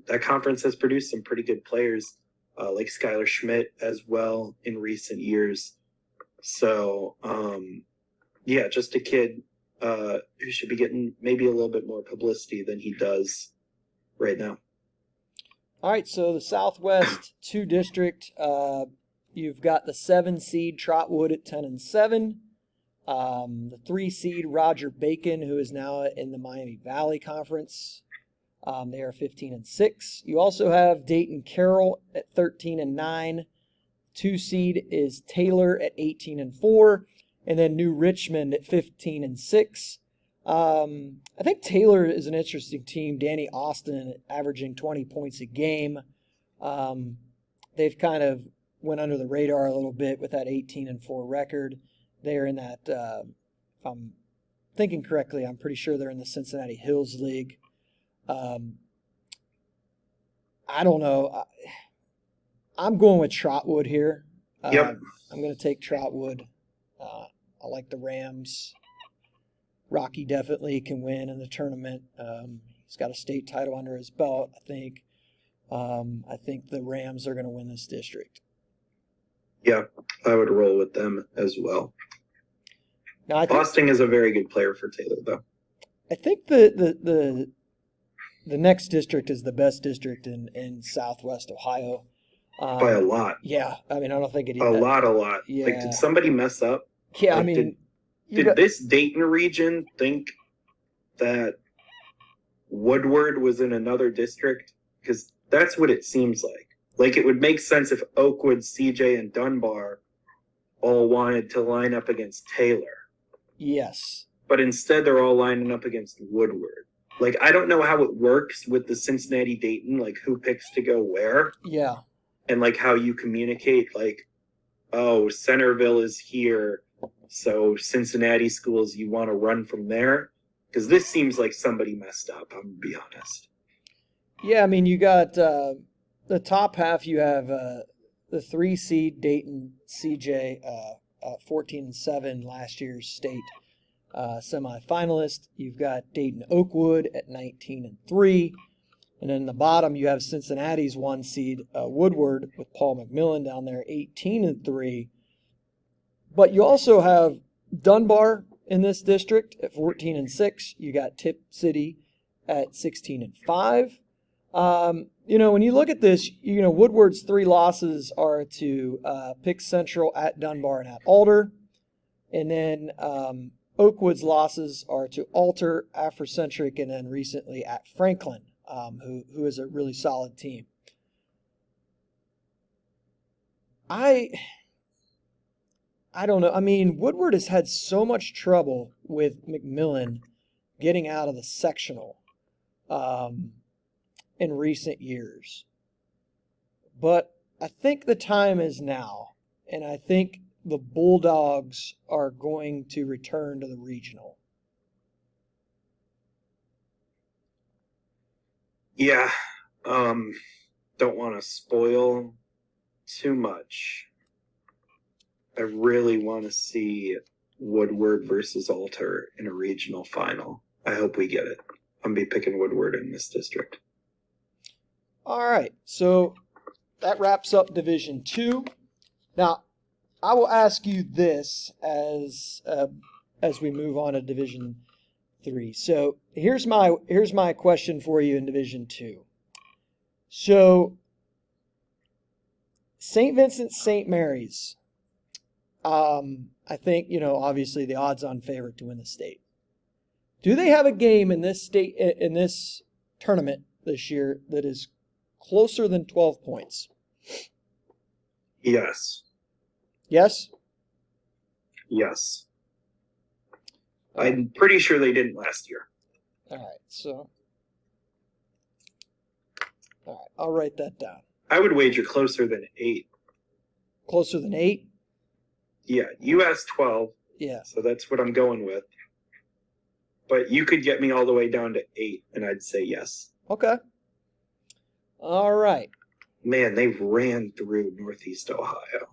that conference has produced some pretty good players, like Skylar Schmidt as well in recent years. So, yeah, just a kid who should be getting maybe a little bit more publicity than he does right now. All right, so the Southwest 2 district, you've got the 7 seed Trotwood at 10-7. The 3 seed Roger Bacon, who is now in the Miami Valley Conference. They are 15-6. You also have Dayton Carroll at 13-9. 2 seed is Taylor at 18-4, and then New Richmond at 15-6. I think Taylor is an interesting team. Danny Austin averaging 20 points a game. They've kind of went under the radar a little bit with that 18-4 record. They're in that, if I'm thinking correctly, I'm pretty sure they're in the Cincinnati Hills League. I don't know. I'm going with Trotwood here. Yep. I'm going to take Trotwood. I like the Rams. Rocky definitely can win in the tournament. He's got a state title under his belt, I think. I think the Rams are going to win this district. Yeah, I would roll with them as well. Now, I think, Boston is a very good player for Taylor, though. I think the next district is the best district in Southwest Ohio. By a lot. Yeah, I mean, I don't think it is. A lot. Yeah. Like, did somebody mess up? Yeah, like, I mean, did this Dayton region think that Woodward was in another district? Because that's what it seems like. Like, it would make sense if Oakwood, CJ, and Dunbar all wanted to line up against Taylor. Yes. But instead, they're all lining up against Woodward. Like, I don't know how it works with the Cincinnati-Dayton, like, who picks to go where. Yeah. And, like, how you communicate, like, oh, Centerville is here, so Cincinnati schools, you want to run from there? Because this seems like somebody messed up, I'm going to be honest. Yeah, I mean, you got the top half, you have the 3 seed Dayton CJ, 14-7 last year's state semifinalist. You've got Dayton Oakwood at 19-3. And then the bottom, you have Cincinnati's 1 seed Woodward with Paul McMillan down there, 18-3. But you also have Dunbar in this district at 14-6. You got Tip City at 16-5. When you look at this, Woodward's 3 losses are to Pick Central, at Dunbar, and at Alder. And then Oakwood's losses are to Alter, Afrocentric, and then recently at Franklin, who is a really solid team. I don't know. I mean, Woodward has had so much trouble with McMillan getting out of the sectional in recent years. But I think the time is now, and I think the Bulldogs are going to return to the regional. Yeah, don't want to spoil too much. I really want to see Woodward versus Alter in a regional final. I hope we get it. I'm going to be picking Woodward in this district. All right, so that wraps up Division 2. Now, I will ask you this as we move on to Division 3. So here's my question for you in Division 2. So St. Vincent, St. Mary's, I think, obviously the odds-on favorite to win the state. Do they have a game in this tournament this year that is closer than 12 points? Yes. Yes? Yes. I'm pretty sure they didn't last year. All right, I'll write that down. I would wager closer than 8. Closer than 8? Yeah, you asked 12. Yeah. So that's what I'm going with. But you could get me all the way down to 8, and I'd say yes. Okay. All right. Man, they've ran through Northeast Ohio.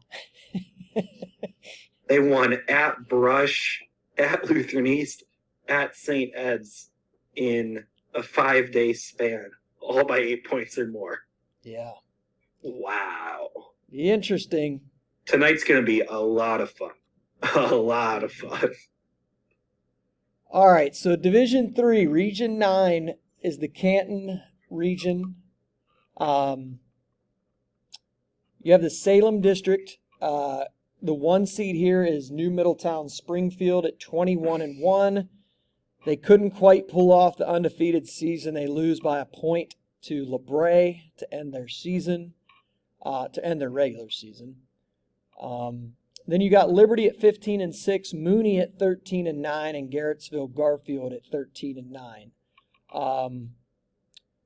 They won at Brush, at Lutheran East, at St. Ed's in a 5-day span, all by 8 points or more. Yeah. Wow. Be interesting. Tonight's going to be a lot of fun. A lot of fun. All right, so Division 3, Region 9 is the Canton region. You have the Salem district. The 1 seed here is New Middletown Springfield at 21-1. They couldn't quite pull off the undefeated season. They lose by a point to LeBray to end their season, to end their regular season. Then you got Liberty at 15-6, Mooney at 13-9, and Garrettsville Garfield at 13-9.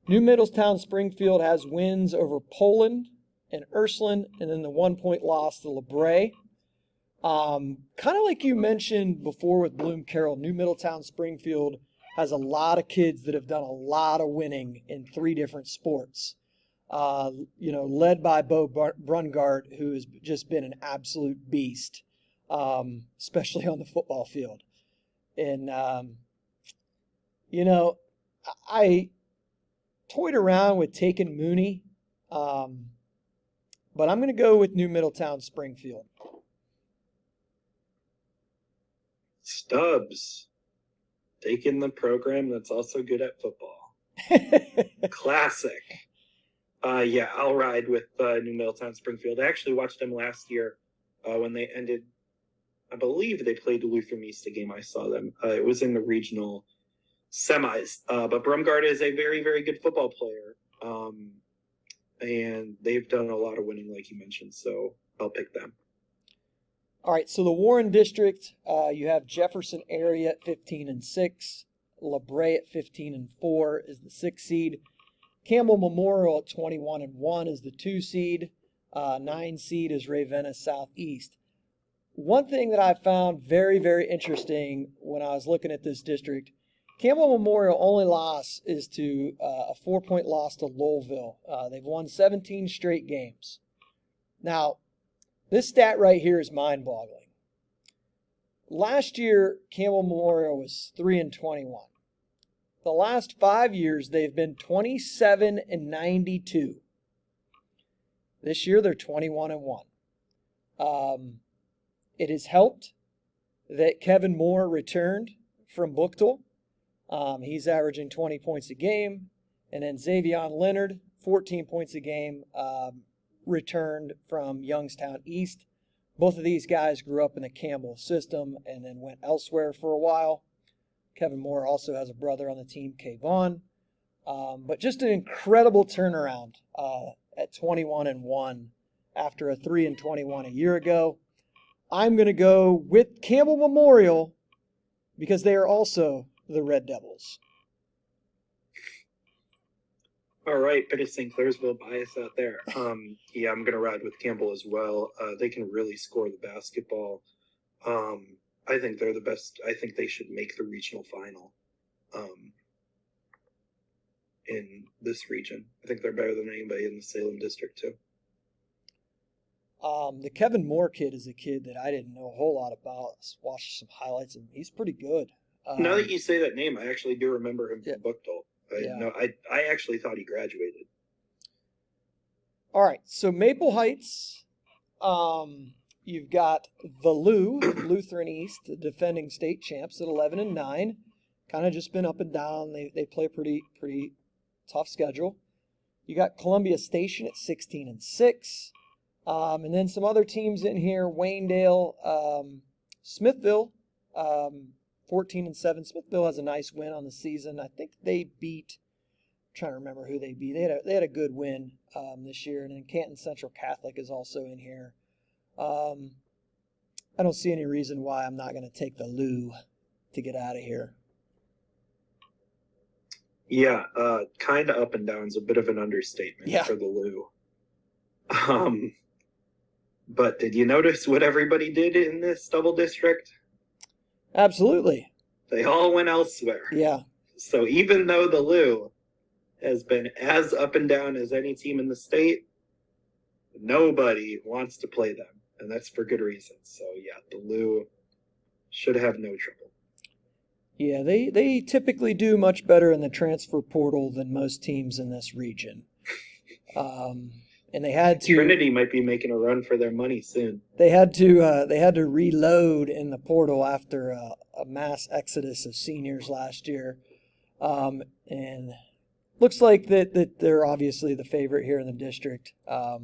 New Middletown Springfield has wins over Poland and Ursuline, and then the 1-point loss to LeBray. Kind of like you mentioned before with Bloom Carroll, New Middletown Springfield has a lot of kids that have done a lot of winning in 3 different sports. Led by Bo Brungart, who has just been an absolute beast, especially on the football field. And, I toyed around with taking Mooney, but I'm going to go with New Middletown Springfield. Stubbs, taking the program that's also good at football. Classic. Yeah, I'll ride with New Middletown Springfield. I actually watched them last year when they ended. I believe they played the Lutheran East, a game I saw them. It was in the regional semis. But Brumgard is a very, very good football player. And they've done a lot of winning, like you mentioned, so I'll pick them. All right, so the Warren District, you have Jefferson area at 15-6. LeBray at 15-4 is the 6 seed. Campbell Memorial at 21-1 is the 2 seed. 9 seed is Ravenna Southeast. One thing that I found very, very interesting when I was looking at this district, Campbell Memorial only loss is to a 4-point loss to Lowellville. They've won 17 straight games. Now, this stat right here is mind-boggling. Last year, Campbell Memorial was 3-21. The last 5 years, they've been 27-92. This year, they're 21-1. It has helped that Kevin Moore returned from Buchtel. He's averaging 20 points a game. And then Xavion Leonard, 14 points a game, returned from Youngstown East. Both of these guys grew up in the Campbell system and then went elsewhere for a while. Kevin Moore also has a brother on the team, Kayvon. But just an incredible turnaround at 21-1 after a 3-21 a year ago. I'm going to go with Campbell Memorial because they are also the Red Devils. All right, bit of St. Clairsville bias out there. Yeah, I'm going to ride with Campbell as well. They can really score the basketball. I think they're the best. I think they should make the regional final in this region. I think they're better than anybody in the Salem district, too. The Kevin Moore kid is a kid that I didn't know a whole lot about. I watched some highlights, and he's pretty good. Now that you say that name, I actually do remember him from Buchtel. Yeah. I actually thought he graduated. All right, so Maple Heights, you've got the Lutheran East, the defending state champs at 11-9. Kind of just been up and down. They play a pretty tough schedule. You got Columbia Station at 16-6. And then some other teams in here, Waynedale, Smithville, 14-7. Smithville has a nice win on the season. I think they beat, I'm trying to remember who they beat. They had a good win this year. And then Canton Central Catholic is also in here. I don't see any reason why I'm not going to take the Lou to get out of here. Yeah, kind of up and down is a bit of an understatement for the Lou. But did you notice what everybody did in this double district? Absolutely. They all went elsewhere. Yeah. So even though the Lou has been as up and down as any team in the state, nobody wants to play them. and that's for good reason. So yeah, the Lou should have no trouble. Yeah, they typically do much better in the transfer portal than most teams in this region. And they had to Trinity might be making a run for their money soon. They had to reload in the portal after a mass exodus of seniors last year, and looks like that they're obviously the favorite here in the district. Well,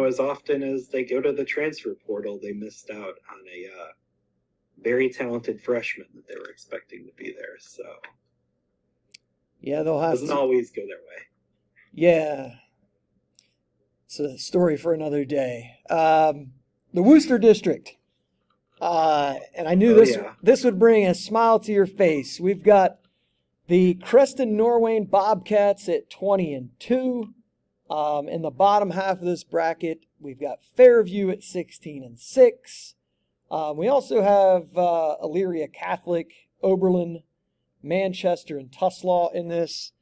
as often as they go to the transfer portal, they missed out on a very talented freshman that they were expecting to be there. So yeah, they'll have doesn't always go their way. Yeah. It's a story for another day. The Worcester District. And I knew this would bring a smile to your face. We've got the Creston Norwayne Bobcats at 20-2. In the bottom half of this bracket, we've got Fairview at 16-6. We also have Elyria Catholic, Oberlin, Manchester, and Tuslaw in this.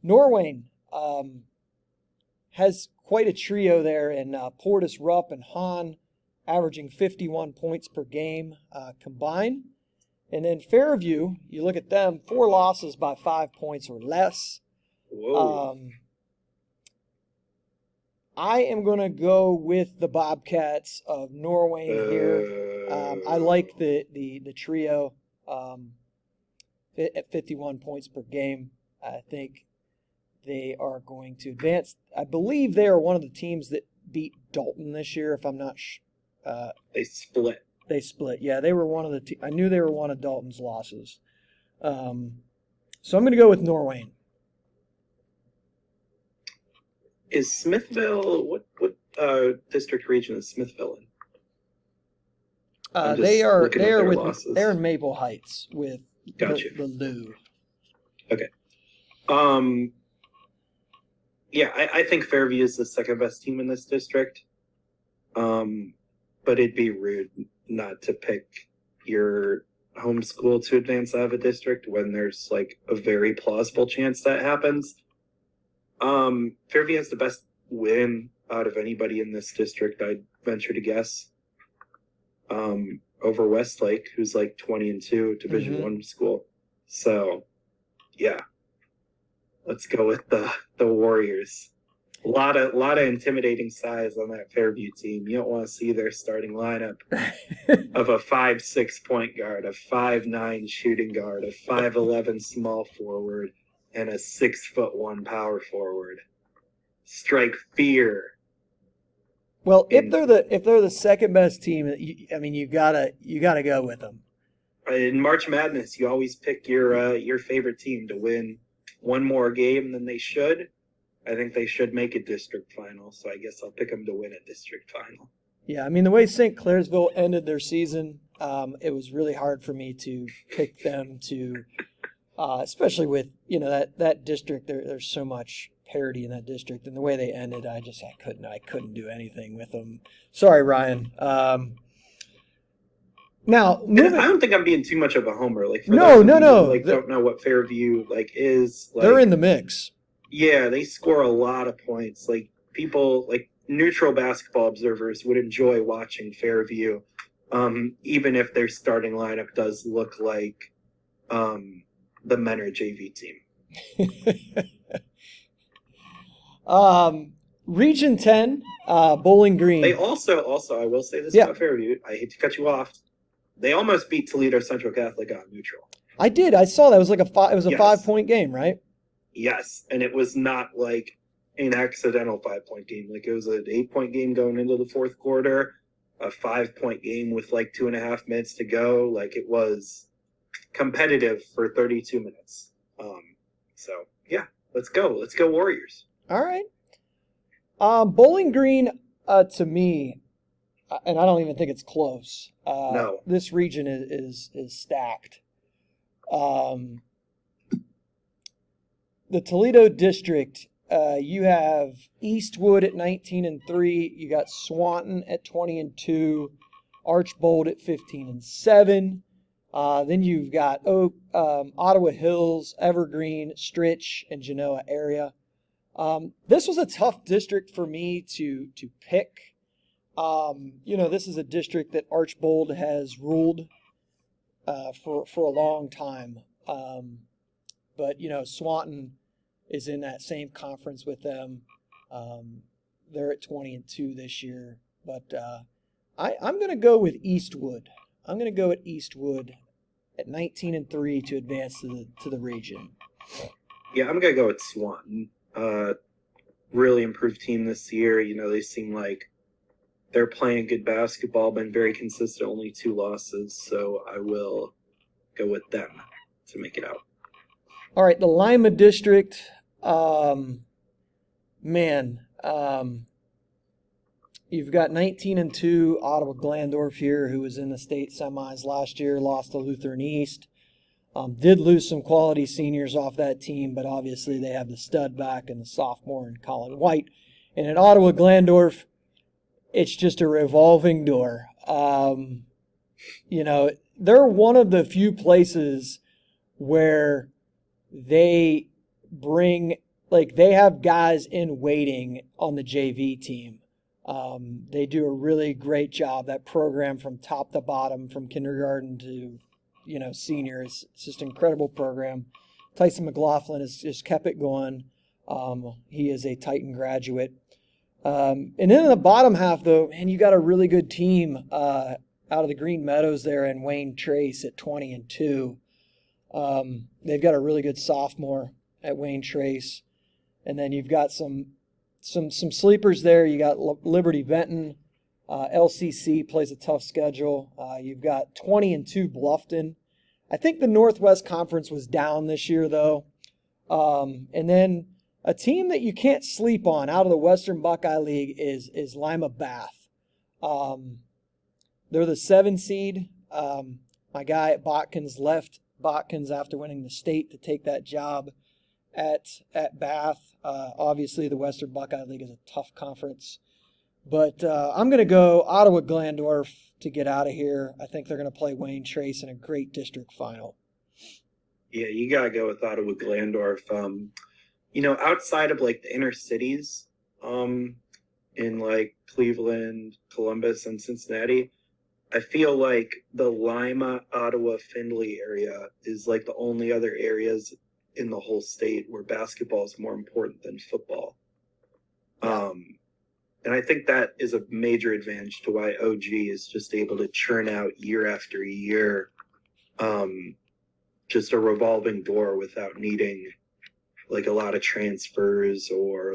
Norwayne has quite a trio there in Portis, Rupp, and Hahn, averaging 51 points per game combined. And then Fairview, you look at them, 4 losses by 5 points or less. Whoa. I am going to go with the Bobcats of Norwayne here. I like the trio at 51 points per game. I think they are going to advance. I believe they are one of the teams that beat Dalton this year, if I'm not they split. They split. Yeah, they were one of the I knew they were one of Dalton's losses. So I'm going to go with Norwayne. Is Smithville, what district region is Smithville in? They're in Maple Heights with Gotcha. the Lou. Okay. Yeah, I think Fairview is the second best team in this district. But it'd be rude not to pick your home school to advance out of a district when there's like a very plausible chance that happens. Fairview has the best win out of anybody in this district, I'd venture to guess. Over Westlake, who's like 20-2, Division I school. So, yeah, let's go with the Warriors. A lot of intimidating size on that Fairview team. You don't want to see their starting lineup of a 5'6" point guard, a 5'9" shooting guard, a 5'11" small forward, and a 6'1" power forward. Strike fear. Well, if they're the second best team, you gotta go with them. In March Madness, you always pick your favorite team to win one more game than they should. I think they should make a district final, so I guess I'll pick them to win a district final. Yeah, the way St. Clairsville ended their season, it was really hard for me to pick them to, especially with that district. There's so much parity in that district, and the way they ended, I couldn't do anything with them. Sorry, Ryan. Now, I don't think I'm being too much of a homer. Like, no. Don't know what Fairview is. Like, they're in the mix. Yeah, they score a lot of points. Like, people, like neutral basketball observers would enjoy watching Fairview, even if their starting lineup does look like the Menor JV team. Region 10, Bowling Green. They also, I will say this about Fairview. I hate to cut you off. They almost beat Toledo Central Catholic on neutral. I did. I saw that. It was like a 5-point game, right? Yes, and it was not like an accidental 5-point game. Like, it was an 8-point game going into the fourth quarter, a 5-point game with like 2.5 minutes to go. Like, it was competitive for 32 minutes. So yeah, let's go Warriors. All right. Bowling Green, to me, and I don't even think it's close. No. This region is stacked. The Toledo district, you have Eastwood at 19-3. You got Swanton at 20-2. Archbold at 15-7. Then you've got Ottawa Hills, Evergreen, Stritch, and Genoa area. This was a tough district for me to pick. This is a district that Archbold has ruled for a long time. But Swanton is in that same conference with them. They're at 20-2 this year. But I'm going to go with Eastwood. I'm going to go at Eastwood at 19-3 to advance to the region. Yeah, I'm going to go with Swanton. Really improved team this year. They seem like they're playing good basketball, been very consistent, only 2 losses. So I will go with them to make it out. All right, the Lima district, you've got 19-2 Ottawa Glandorf here, who was in the state semis last year, lost to Lutheran East. Did lose some quality seniors off that team, but obviously they have the stud back and the sophomore in Colin White. And at Ottawa Glandorf, it's just a revolving door. They're one of the few places where they have guys in waiting on the JV team. They do a really great job. That program from top to bottom, from kindergarten to senior, it's just an incredible program. Tyson McLaughlin has just kept it going. He is a Titan graduate. And then in the bottom half, though, man, you got a really good team out of the Green Meadows there, and Wayne Trace at 20-2. They've got a really good sophomore at Wayne Trace. And then you've got some sleepers there. You got Liberty Benton. LCC plays a tough schedule. You've got 20-2 Bluffton. I think the Northwest Conference was down this year, though. And then a team that you can't sleep on out of the Western Buckeye League is Lima Bath. They're the 7 seed. My guy at Botkins left Botkins after winning the state to take that job at Bath. Obviously, the Western Buckeye League is a tough conference. But I'm going to go Ottawa Glandorf to get out of here. I think they're going to play Wayne Trace in a great district final. Yeah, you got to go with Ottawa Glandorf. Outside of the inner cities, in Cleveland, Columbus, and Cincinnati, I feel like the Lima, Ottawa, Findlay area is the only other areas in the whole state where basketball is more important than football. And I think that is a major advantage to why OG is just able to churn out year after year, just a revolving door without needing a lot of transfers or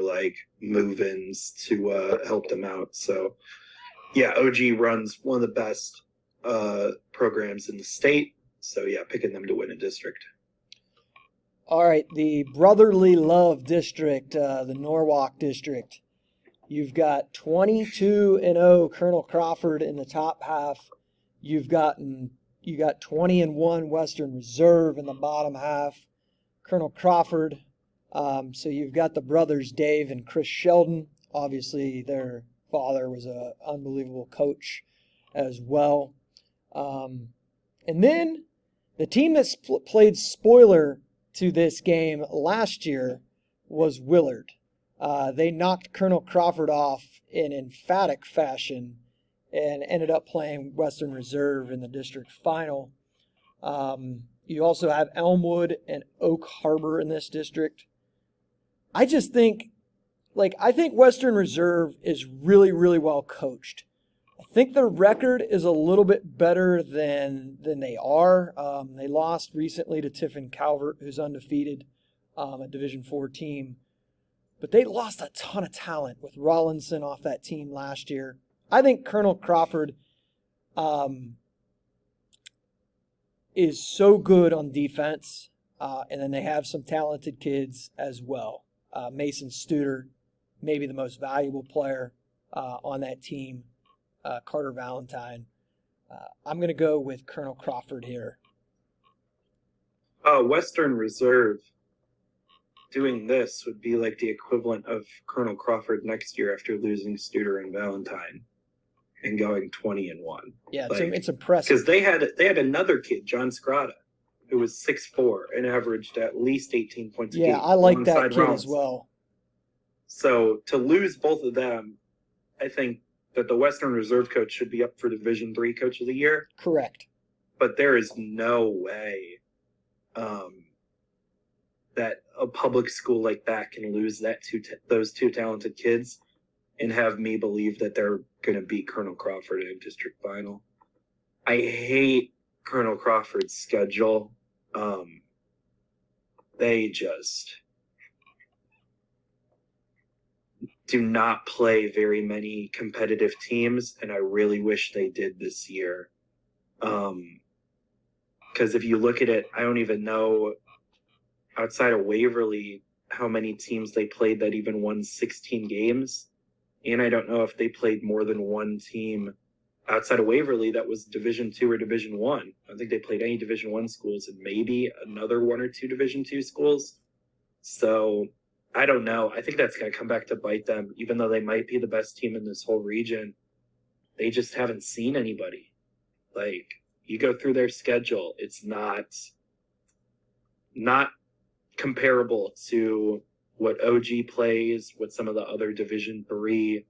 move-ins to help them out. So yeah, OG runs one of the best programs in the state. So yeah, picking them to win a district. All right, the Brotherly Love district, the Norwalk district. You've got 22-0 Colonel Crawford in the top half. You got 20-1 Western Reserve in the bottom half. Colonel Crawford. So you've got the brothers Dave and Chris Sheldon. Obviously, their father was an unbelievable coach as well. And then the team that played spoiler to this game last year was Willard. They knocked Colonel Crawford off in emphatic fashion and ended up playing Western Reserve in the district final. You also have Elmwood and Oak Harbor in this district. I just think, I think Western Reserve is really, really well coached. I think their record is a little bit better than they are. They lost recently to Tiffin Calvert, who's undefeated, a Division IV team. But they lost a ton of talent with Rawlinson off that team last year. I think Colonel Crawford is so good on defense, and then they have some talented kids as well. Mason Studer, maybe the most valuable player on that team. Carter Valentine. I'm going to go with Colonel Crawford here. Western Reserve doing this would be the equivalent of Colonel Crawford next year after losing Studer and Valentine and going 20-1. Yeah, it's impressive. Because they had another kid, John Scrata, who was 6'4" and averaged at least 18 points a game. Yeah, I like that kid as well. So to lose both of them, I think that the Western Reserve coach should be up for Division III Coach of the Year. Correct. But there is no way that a public school like that can lose those two talented kids and have me believe that they're going to beat Colonel Crawford in a district final. I hate Colonel Crawford's schedule. They just do not play very many competitive teams, and I really wish they did this year. Because if you look at it, I don't even know, outside of Waverly, how many teams they played that even won 16 games. And I don't know if they played more than one team outside of Waverly that was Division II or Division I. I don't think they played any Division I schools and maybe another one or two Division II schools. So I don't know. I think that's going to come back to bite them, even though they might be the best team in this whole region. They just haven't seen anybody. Like, you go through their schedule, it's not comparable to what OG plays, what some of the other Division III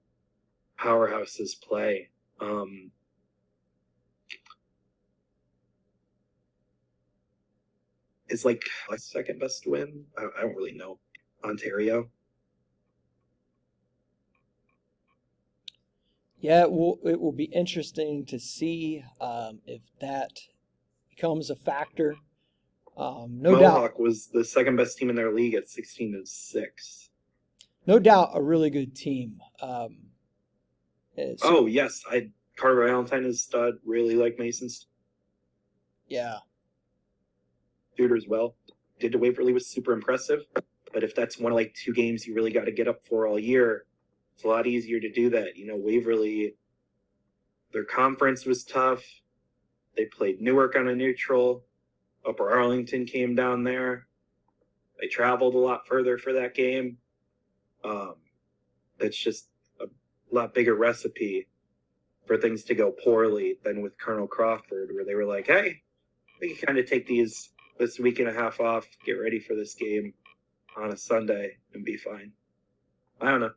powerhouses play. It's like my second best win. I don't really know. Ontario. Yeah, it will be interesting to see if that becomes a factor. No Mohawk doubt was the second best team in their league at 16-6. No doubt a really good team. Oh yes, Carter Valentine is stud. Really like Mason's. Yeah. Shooter as well. Did to Waverly was super impressive. But if that's one of like two games you really got to get up for all year, it's a lot easier to do that. You know, Waverly, their conference was tough. They played Newark on a neutral. Upper Arlington came down there. They traveled a lot further for that game. That's just a lot bigger recipe for things to go poorly than with Colonel Crawford, where they were like, hey, we can kind of take this week and a half off, get ready for this game on a Sunday and be fine. I don't know.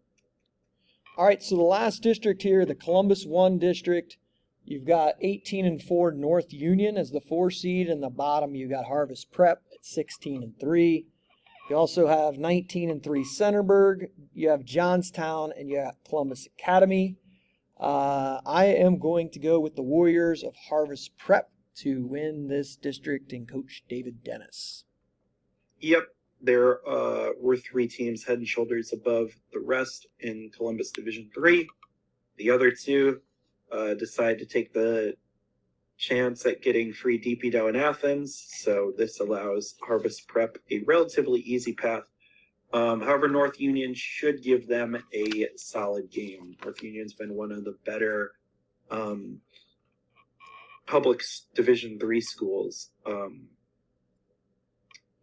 All right, so the last district here, the Columbus 1 district, you've got 18-4 North Union as the 4 seed, and the bottom you got Harvest Prep at 16-3. You also have 19-3 Centerburg. You have Johnstown, and you have Columbus Academy. I am going to go with the Warriors of Harvest Prep to win this district and Coach David Dennis. Yep, there were 3 teams head and shoulders above the rest in Columbus Division III. The other 2 decided to take the chance at getting free DP down in Athens, so this allows Harvest Prep a relatively easy path. However, North Union should give them a solid game. North Union's been one of the better public Division III schools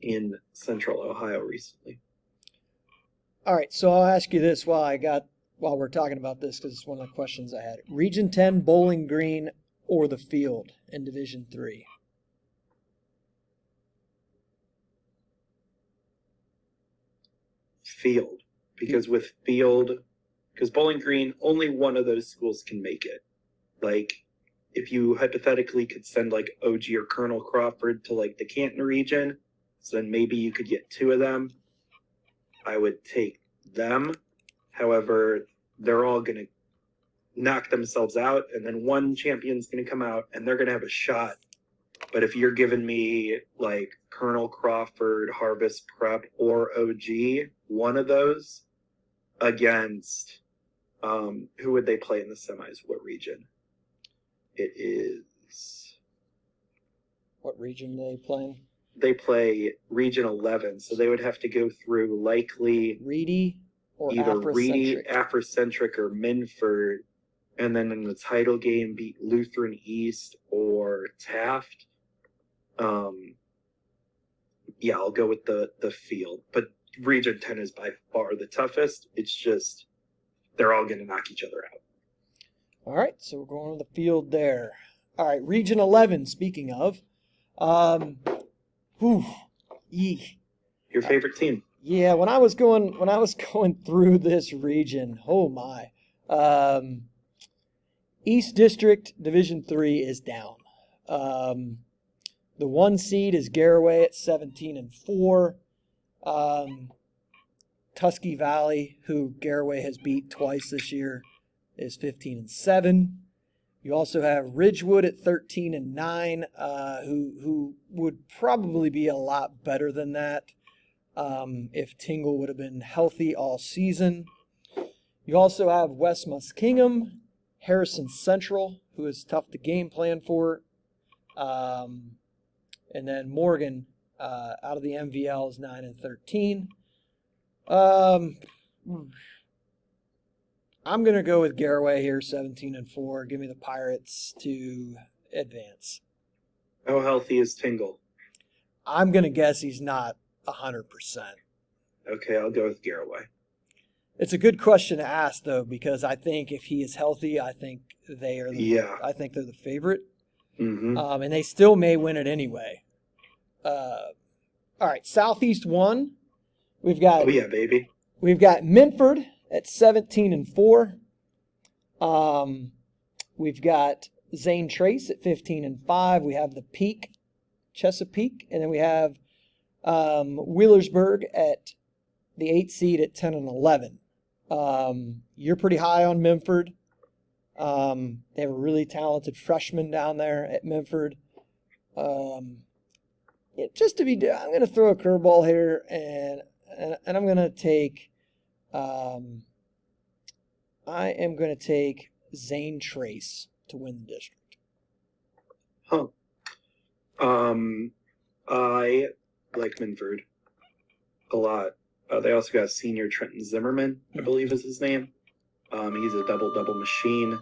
in Central Ohio recently. All right, so I'll ask you this while we're talking about this, because it's one of the questions I had. Region 10, Bowling Green, or the Field in Division 3? Field, because Bowling Green, only one of those schools can make it. Like, if you hypothetically could send like OG or Colonel Crawford to like the Canton region, so then maybe you could get 2 of them. I would take them. However, they're all going to knock themselves out, and then one champion's going to come out, and they're going to have a shot. But if you're giving me like Colonel Crawford, Harvest Prep, or OG, one of those against who would they play in the semis? What region? It is. What region are they playing? They play Region 11, so they would have to go through likely Reedy or either Afrocentric? Reedy, Afrocentric, or Minford, and then in the title game beat Lutheran East or Taft. Yeah, I'll go with the Field, but Region 10 is by far the toughest. It's just they're all going to knock each other out. All right, so we're going to the Field there. All right, Region 11, speaking of. Your favorite team? Yeah, when I was going through this region, oh my. East District Division 3 is down. Um, the 1 seed is Garaway at 17-4. Tusky Valley, who Garaway has beat twice this year, is 15-7. You also have Ridgewood at 13-9, who would probably be a lot better than that if Tingle would have been healthy all season. You also have West Muskingum, Harrison Central, who is tough to game plan for, and then Morgan out of the MVL is 9-13. I'm going to go with Garaway here, 17-4. Give me the Pirates to advance. How healthy is Tingle? I'm going to guess he's not 100%. Okay, I'll go with Garaway. It's a good question to ask, though, because I think if he is healthy, I think they are. I think they're the favorite, and they still may win it anyway. All right, Southeast 1. We've got. Oh yeah, baby. We've got Minford at 17-4. We've got Zane Trace at 15-5. We have the Peak, Chesapeake, and then we have Wheelersburg at the 8th seed at 10-11. You're pretty high on Minford. They have a really talented freshman down there at Minford. I'm going to throw a curveball here, and I'm going to take. I am going to take Zane Trace to win the district. Huh. I like Minford a lot. They also got senior Trenton Zimmerman, I believe is his name. He's a double machine.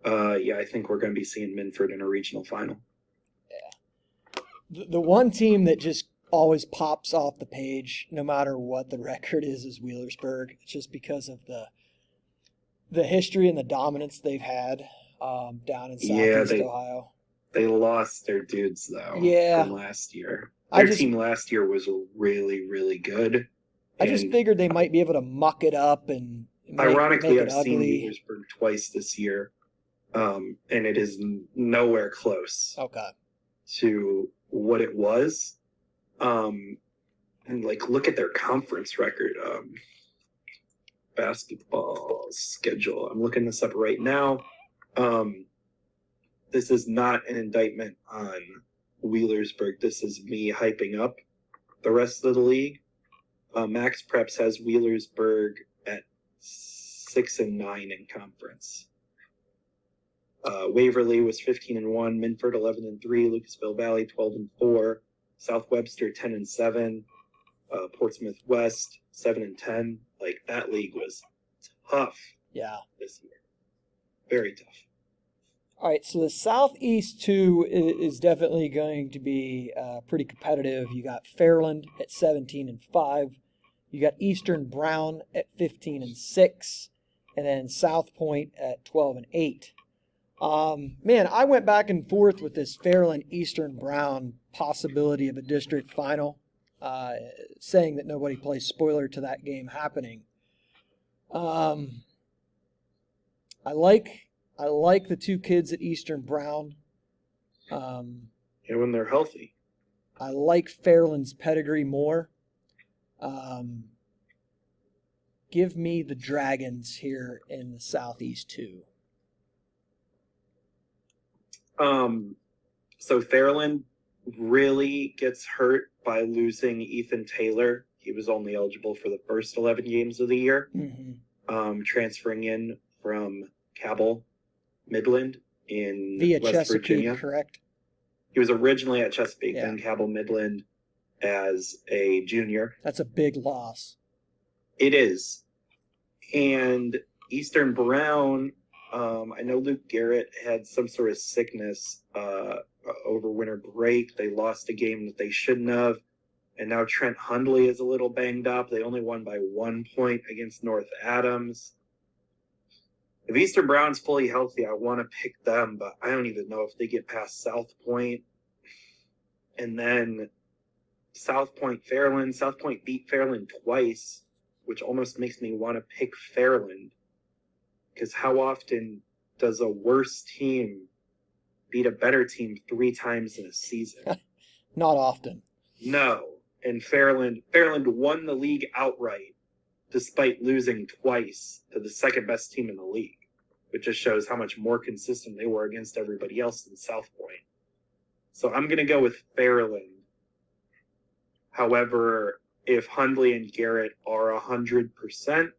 I think we're going to be seeing Minford in a regional final. Yeah. The one team that just always pops off the page, no matter what the record is Wheelersburg. It's just because of the history and the dominance they've had down in Southeast Ohio. They lost their dudes, though, from last year. Their team last year was really, really good. I just figured they might be able to muck it up and ironically, make it I've seen Wheelersburg twice this year, and it is nowhere close to what it was. And look at their conference record. Basketball schedule. I'm looking this up right now. This is not an indictment on Wheelersburg. This is me hyping up the rest of the league. Max Preps has Wheelersburg at 6-9 in conference. Waverly was 15-1, Minford 11-3, Lucasville Valley 12-4, South Webster 10-7, Portsmouth West 7-10. That league was tough. Yeah, this year, very tough. All right, so the Southeast 2 is definitely going to be pretty competitive. You got Fairland at 17-5. You got Eastern Brown at 15-6, and then South Point at 12-8. Man, I went back and forth with this Fairland Eastern Brown possibility of a district final, saying that nobody plays spoiler to that game happening. I like the two kids at Eastern Brown. When they're healthy. I like Fairland's pedigree more. Give me the Dragons here in the Southeast 2. So Fairland really gets hurt by losing Ethan Taylor. He was only eligible for the first 11 games of the year. Transferring in from Cabell Midland in via West Chesapeake, Virginia. Correct? He was originally at Chesapeake, then Cabell Midland as a junior. That's a big loss. It is. And Eastern Brown, I know Luke Garrett had some sort of sickness over winter break. They lost a game that they shouldn't have. And now Trent Hundley is a little banged up. They only won by 1 point against North Adams. If Eastern Brown's fully healthy, I want to pick them, but I don't even know if they get past South Point. And then South Point, Fairland. South Point beat Fairland twice, which almost makes me want to pick Fairland. Because how often does a worse team beat a better team 3 times in a season? Not often. No. And Fairland won the league outright despite losing twice to the second best team in the league, which just shows how much more consistent they were against everybody else than South Point. So I'm going to go with Fairland. However, if Hundley and Garrett are 100%,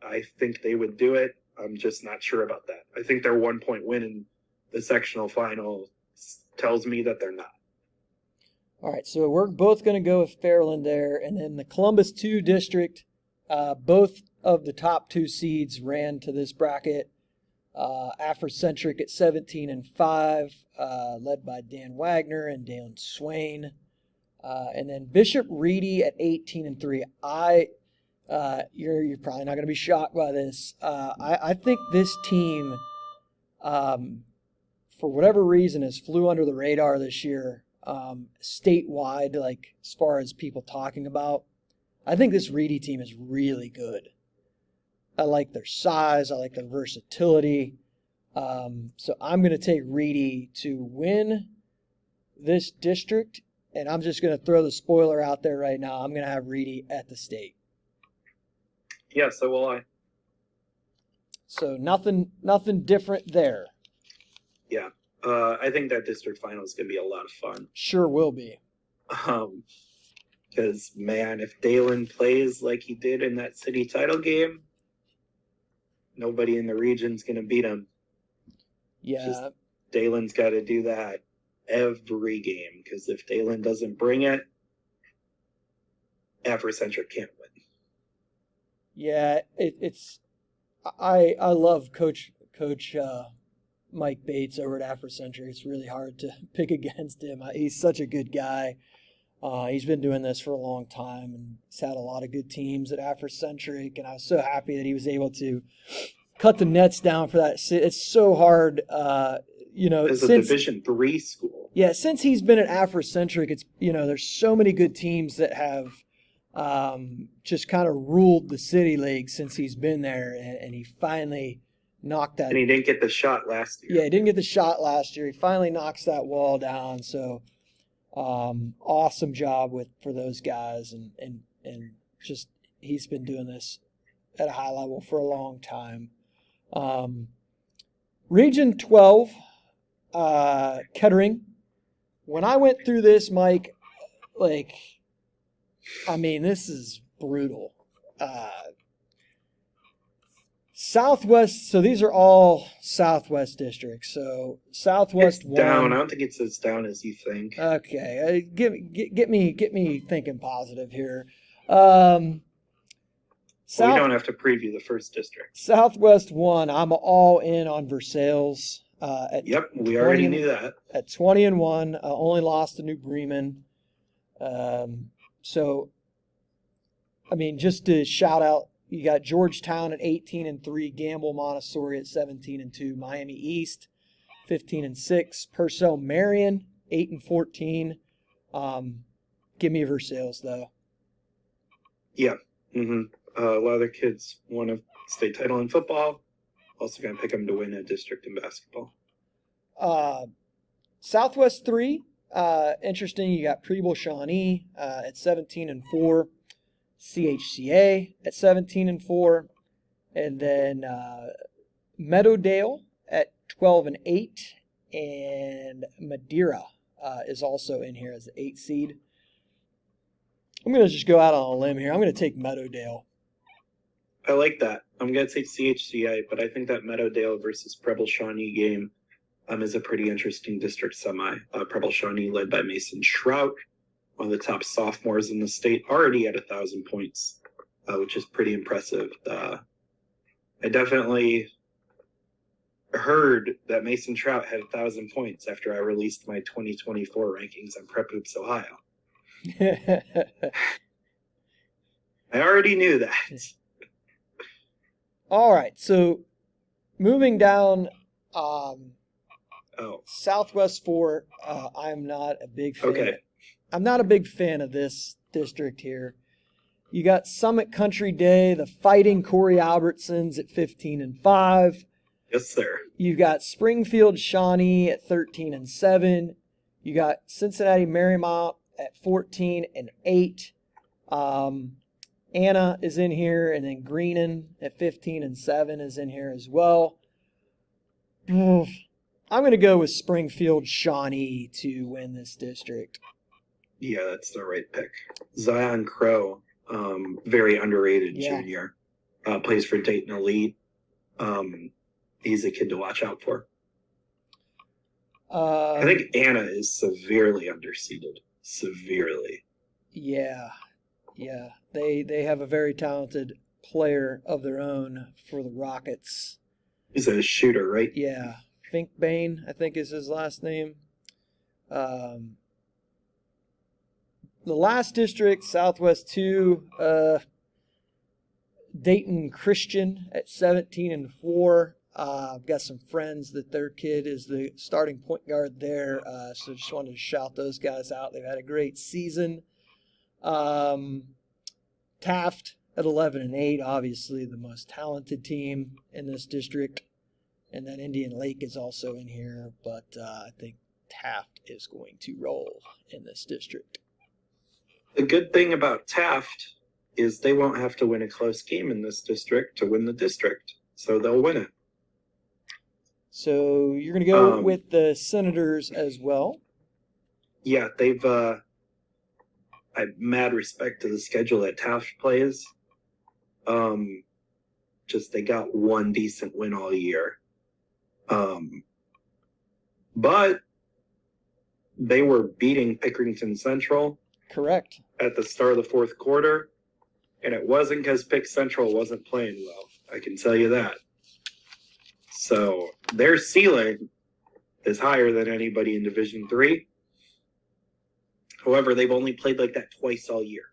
I think they would do it. I'm just not sure about that. I think their 1-point win in the sectional final tells me that they're not. All right, so we're both going to go with Fairland there. And then the Columbus 2 district, both of the top 2 seeds ran to this bracket. Afrocentric at 17-5, led by Dan Wagner and Dan Swain. And then Bishop Reedy at 18-3. You're probably not going to be shocked by this. I think this team, for whatever reason, has flew under the radar this year, statewide, like as far as people talking about. I think this Reedy team is really good. I like their size. I like their versatility. So I'm going to take Reedy to win this district, and I'm just going to throw the spoiler out there right now. I'm going to have Reedy at the state. Yeah, so will I. So nothing different there. Yeah, I think that district final is going to be a lot of fun. Sure will be. Because, man, if Dalen plays like he did in that city title game, nobody in the region's going to beat him. Yeah. Dalen's got to do that every game, because if Dalen doesn't bring it, Afrocentric can't win. Yeah, I love Coach Mike Bates over at Afrocentric. It's really hard to pick against him. He's such a good guy. He's been doing this for a long time, and he's had a lot of good teams at Afrocentric, and I was so happy that he was able to cut the nets down for that. It's so hard, As a Division III school. Yeah, since he's been at Afrocentric, it's there's so many good teams that have just kind of ruled the City League since he's been there, and he finally knocked that. And he didn't get the shot last year. Yeah, he didn't get the shot last year. He finally knocks that wall down. So awesome job for those guys, and just he's been doing this at a high level for a long time. Region 12, Kettering. When I went through this, Mike, this is brutal. Southwest, so these are all Southwest districts. So Southwest it's down. I don't think it's as down as you think. Okay, get me thinking positive here. We don't have to preview the first district. Southwest 1, I'm all in on Versailles. Yep, we already knew that. At 20-1, only lost to New Bremen. Just to shout out, you got Georgetown at 18-3, Gamble Montessori at 17-2, Miami East 15-6, Purcell Marion 8-14. Give me Versailles though. Yeah. A lot of their kids won a state title in football. Also going to pick them to win a district in basketball. Southwest 3, interesting. You got Preble Shawnee at 17-4, CHCA at 17-4, and then Meadowdale at 12-8, and Madeira is also in here as the 8th seed. I'm going to just go out on a limb here. I'm going to take Meadowdale. I like that. I'm going to take CHCA, but I think that Meadowdale versus Preble Shawnee game is a pretty interesting district semi. Preble Shawnee led by Mason Shrout, one of the top sophomores in the state, already at 1,000 points, which is pretty impressive. I definitely heard that Mason Trout had 1,000 points after I released my 2024 rankings on Prep Hoops Ohio. I already knew that. All right, so moving down Oh, Southwest 4, I'm not a big fan. okay. I'm not a big fan of this district here. You got Summit Country Day, the Fighting Corey Albertsons at 15-5. Yes, sir. You got Springfield Shawnee at 13-7. You got Cincinnati Marymount at 14-8. Anna is in here, and then Greenon at 15-7 is in here as well. I'm going to go with Springfield Shawnee to win this district. Yeah, that's the right pick. Zion Crow, very underrated Yeah. junior, plays for Dayton Elite. He's a kid to watch out for. I think Anna is severely underseeded. Severely. Yeah. They have a very talented player of their own for the Rockets. He's a shooter, right? Yeah. Finkbane, I think is his last name. The last district, Southwest 2, Dayton Christian at 17-4. I've got some friends that their kid is the starting point guard there, so just wanted to shout those guys out. They've had a great season. Taft at 11-8, obviously the most talented team in this district. And then Indian Lake is also in here, but I think Taft is going to roll in this district. The good thing about Taft is they won't have to win a close game in this district to win the district, so they'll win it. So you're going to go with the Senators as well? Yeah, they've I have mad respect to the schedule that Taft plays. Just they got one decent win all year. But they were beating Pickerington Central. Correct. At the start of the fourth quarter, and it wasn't because Pick Central wasn't playing well. I can tell you that. So their ceiling is higher than anybody in Division III. However, they've only played like that twice all year.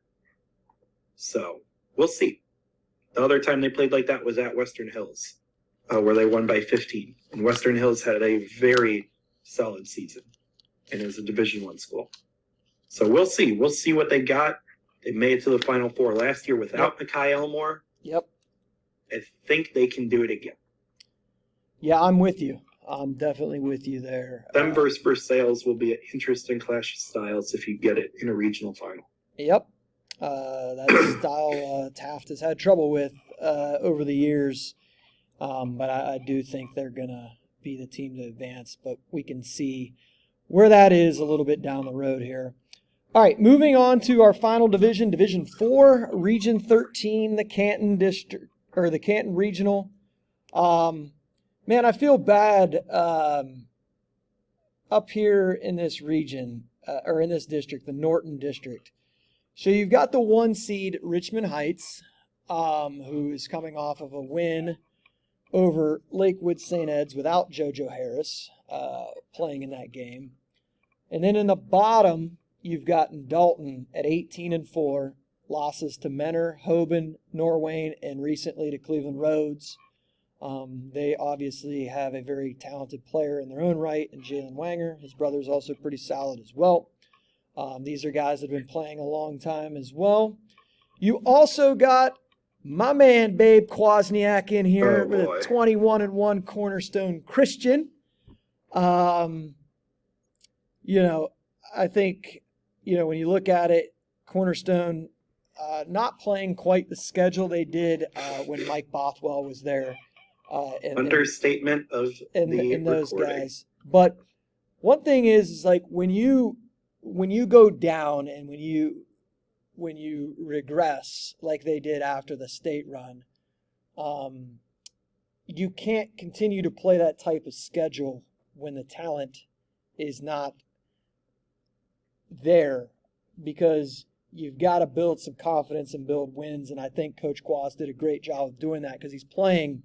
So we'll see. The other time they played like that was at Western Hills, where they won by 15. And Western Hills had a very solid season, and it was a Division I school. So we'll see. We'll see what they got. They made it to the Final Four last year without Makai Elmore. Yep. I think they can do it again. Yeah, I'm with you. I'm definitely with you there. Them versus Versailles will be an interesting clash of styles if you get it in a regional final. Yep. That style Taft has had trouble with over the years. But I do think they're going to be the team to advance. But we can see where that is a little bit down the road here. All right, moving on to our final division, Division 4, Region 13, the Canton District, or the Canton Regional. Man, I feel bad up here in this region, or in this district, the Norton District. So you've got the 1 seed Richmond Heights, who is coming off of a win over Lakewood St. Ed's without JoJo Harris playing in that game. And then in the bottom, you've gotten Dalton at 18-4, losses to Menor, Hoban, Norwayne, and recently to Cleveland Rhodes. They obviously have a very talented player in their own right, and Jalen Wanger. His brother's also pretty solid as well. These are guys that have been playing a long time as well. You also got my man, Babe Kwasniak, in here with a 21-1 Cornerstone Christian. I think, when you look at it, Cornerstone not playing quite the schedule they did when Mike Bothwell was there. Understatement of in those recording. guys. But one thing is like when you go down and when you regress like they did after the state run, you can't continue to play that type of schedule when the talent is not there, because you've got to build some confidence and build wins. And I think Coach Quas did a great job of doing that because he's playing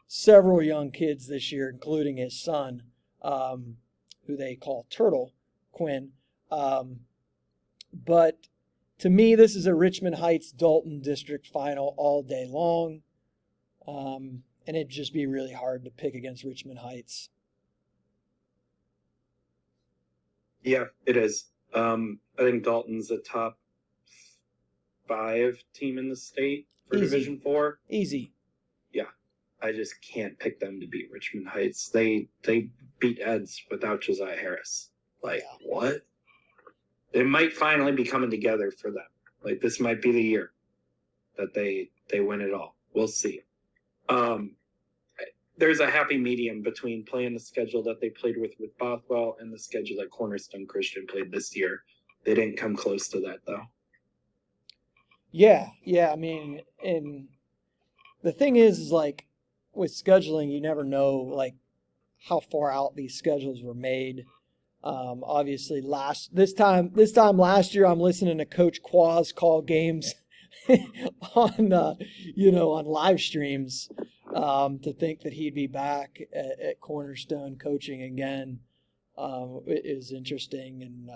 several young kids this year, including his son, who they call Turtle, Quinn. But to me, this is a Richmond Heights Dalton District final all day long. And it'd just be really hard to pick against Richmond Heights. Yeah, it is. I think Dalton's a top 5 team in the state for Easy. Division 4. Easy. Yeah, I just can't pick them to beat Richmond Heights. They beat Eds without Josiah Harris. Like, what? It might finally be coming together for them. Like, this might be the year that they win it all. We'll see. There's a happy medium between playing the schedule that they played with Bothwell and the schedule that Cornerstone Christian played this year. They didn't come close to that, though. Yeah. I mean, and the thing is like with scheduling, you never know like how far out these schedules were made. Obviously, this time last year, I'm listening to Coach Quaz call games on on live streams. To think that he'd be back at Cornerstone coaching again is interesting, and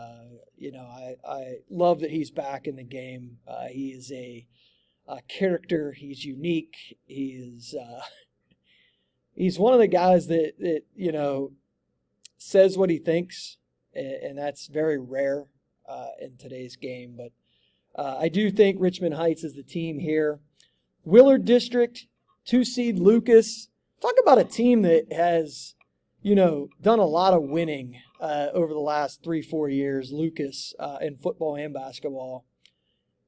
I love that he's back in the game. He is a character. He's unique. He's one of the guys that says what he thinks, and that's very rare in today's game. But I do think Richmond Heights is the team here. Willard District, 2-seed Lucas. Talk about a team that has, done a lot of winning over the last 3-4 years, Lucas, in football and basketball.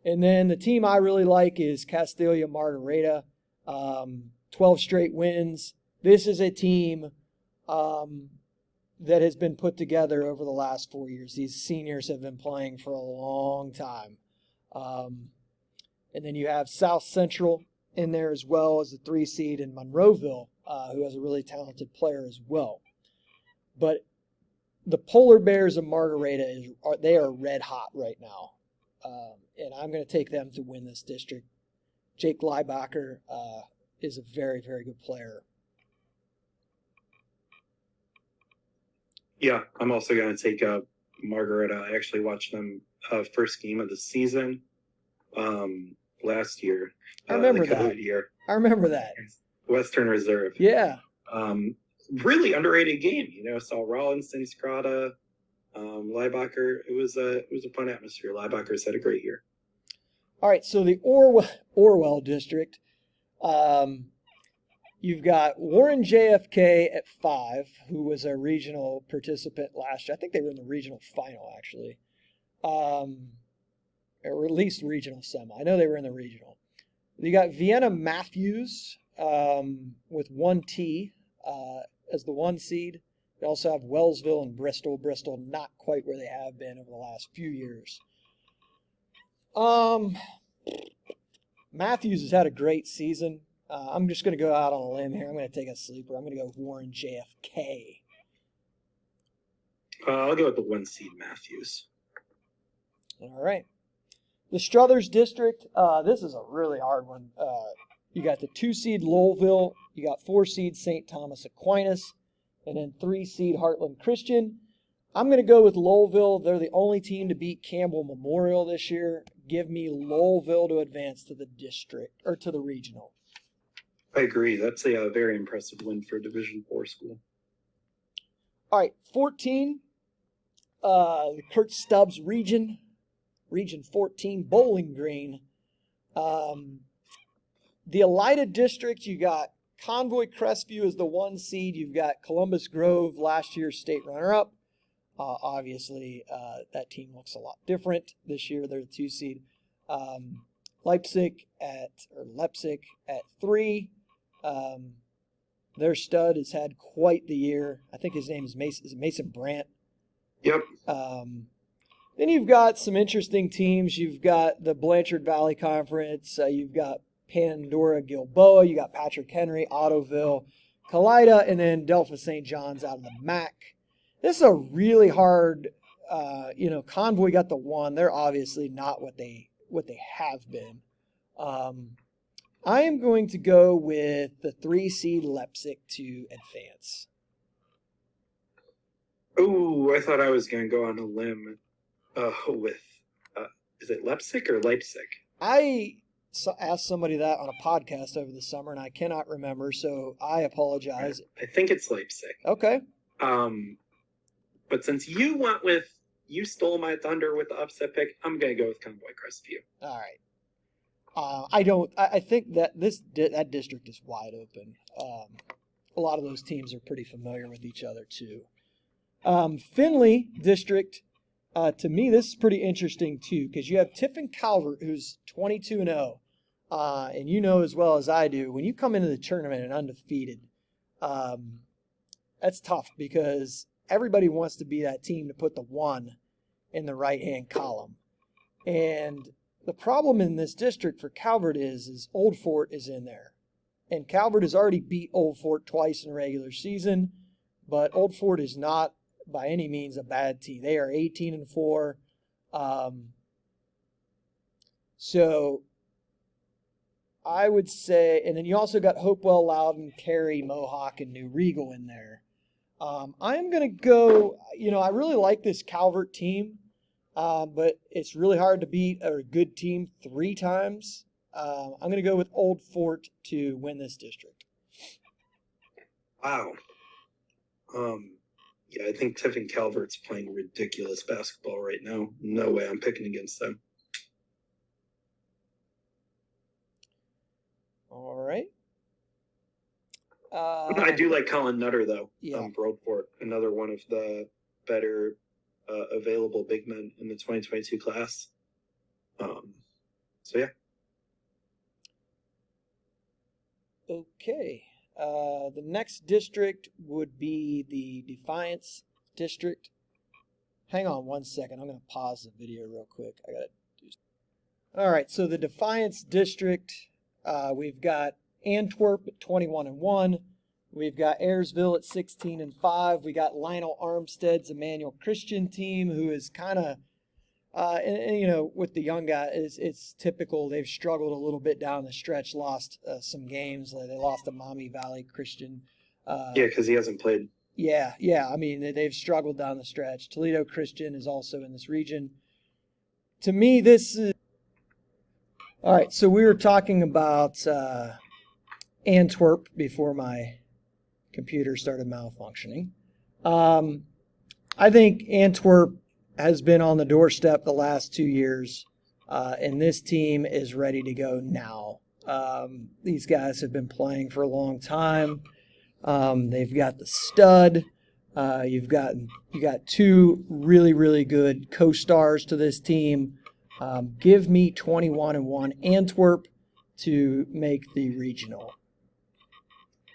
And then the team I really like is Castalia Margareta, 12 straight wins. This is a team that has been put together over the last 4 years. These seniors have been playing for a long time. And then you have South Central in there as well as a 3-seed in Monroeville, who has a really talented player as well. But the Polar Bears of Margareta, they are red hot right now. And I'm going to take them to win this district. Jake Leibacher is a very, very good player. Yeah, I'm also going to take Margareta. I actually watched them first game of the season last year. I remember that. I remember that. Western Reserve. Yeah. Really underrated game. Saw Rawlinson, Scrata, Leibacher. It was a fun atmosphere. Leibacher's had a great year. All right, so the Orwell District. You've got Warren JFK at 5, who was a regional participant last year. I think they were in the regional final, actually. Or at least regional semi. I know they were in the regional. You got Vienna Matthews with 1T as the 1 seed. You also have Wellsville and Bristol. Bristol not quite where they have been over the last few years. Matthews has had a great season. I'm just going to go out on a limb here. I'm going to take a sleeper. I'm going to go Warren JFK. I'll go with the 1 seed Matthews. All right. The Struthers District, this is a really hard one. You got the 2 seed Lowellville. You got 4 seed St. Thomas Aquinas. And then 3 seed Heartland Christian. I'm going to go with Lowellville. They're the only team to beat Campbell Memorial this year. Give me Lowellville to advance to the district or to the regional. I agree. That's a very impressive win for a Division 4 school. All right, 14, the Kurt Stubbs Region 14, Bowling Green. The Elida District, you got Convoy Crestview as the 1 seed. You've got Columbus Grove, last year's state runner-up. Obviously, that team looks a lot different this year. They're the 2 seed. Leipzig at 3. Their stud has had quite the year. I think his name is Mason Brandt. Yep. Then you've got some interesting teams. You've got the Blanchard Valley Conference. You've got Pandora Gilboa. You got Patrick Henry, Ottoville, Kalida, and then Delphi St. John's out of the MAC. This is a really hard, Convoy got the 1. They're obviously not what they have been. I am going to go with the 3 seed Leipzig to advance. Oh, I thought I was going to go on a limb with, is it Leipzig or Leipzig? I asked somebody that on a podcast over the summer, and I cannot remember, so I apologize. I think it's Leipzig. Okay. But since you went with you stole my thunder with the upset pick. I'm going to go with Convoy Crestview. All right. I think that that district is wide open. A lot of those teams are pretty familiar with each other too. Findlay district, to me, this is pretty interesting too, because you have Tiffin Calvert, who's 22-0, and you know as well as I do, when you come into the tournament and undefeated, that's tough because everybody wants to be that team to put the 1 in the right-hand column. And the problem in this district for Calvert is Old Fort is in there. And Calvert has already beat Old Fort twice in the regular season, but Old Fort is not by any means a bad team. They are 18-4. So I would say, and then you also got Hopewell, Loudon, Cary, Mohawk, and New Regal in there. I'm going to go, I really like this Calvert team, but it's really hard to beat a good team 3 times. I'm going to go with Old Fort to win this district. Wow. Yeah, I think Tiffin Calvert's playing ridiculous basketball right now. No way I'm picking against them. All right. I do like Colin Nutter, though. Yeah. Broadport, another one of the better available big men in the 2022 class. So, yeah. Okay. The next district would be the Defiance district. Hang on one second. I'm going to pause the video real quick. I got to do. All right. So the Defiance district, we've got Antwerp at 21-1. We've got Ayersville at 16-5. We got Lionel Armstead's Emmanuel Christian team, who is kind of, with the young guy, it's typical. They've struggled a little bit down the stretch, lost some games. They lost to Maumee Valley Christian. Yeah, because he hasn't played. Yeah. I mean, they've struggled down the stretch. Toledo Christian is also in this region. To me, this is... All right, so we were talking about Antwerp before my computer started malfunctioning. I think Antwerp has been on the doorstep the last 2 years, and this team is ready to go now. These guys have been playing for a long time. They've got the stud. You got 2 really, really good co-stars to this team. Give me 21-1 Antwerp to make the regional.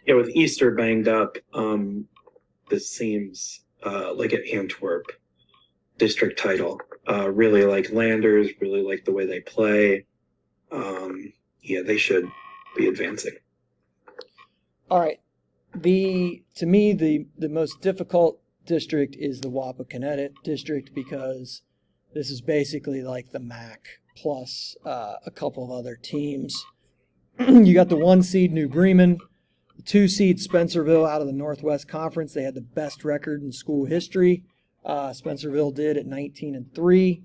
Yeah, with Easter banged up, this seems like an Antwerp district title. Really like Landers, really like the way they play. Yeah, they should be advancing. All right. To me, the most difficult district is the Wapakoneta district because this is basically like the MAC plus a couple of other teams. You got the 1 seed New Bremen, the 2 seed Spencerville out of the Northwest Conference. They had the best record in school history. Spencerville did at 19-3.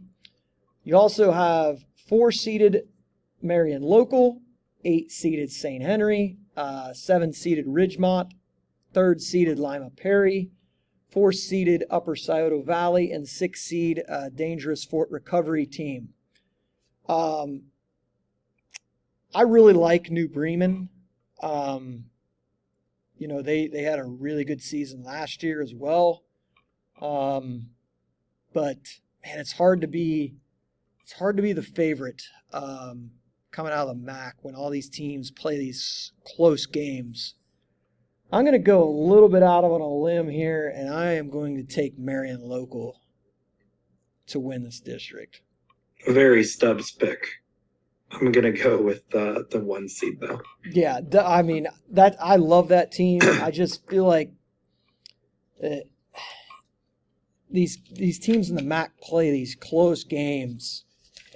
You also have 4-seeded Marion Local, 8-seeded St. Henry, 7-seeded Ridgemont, 3rd-seeded Lima Perry, 4th-seeded Upper Scioto Valley, and 6th-seed Dangerous Fort Recovery team. I really like New Bremen. They had a really good season last year as well. But man, it's hard to be the favorite coming out of the MAC when all these teams play these close games. I'm going to go a little bit out on a limb here, and I am going to take Marion Local to win this district. A very Stubbs pick. I'm going to go with the 1 seed, though. Yeah, I love that team. I just feel like these teams in the MAC play these close games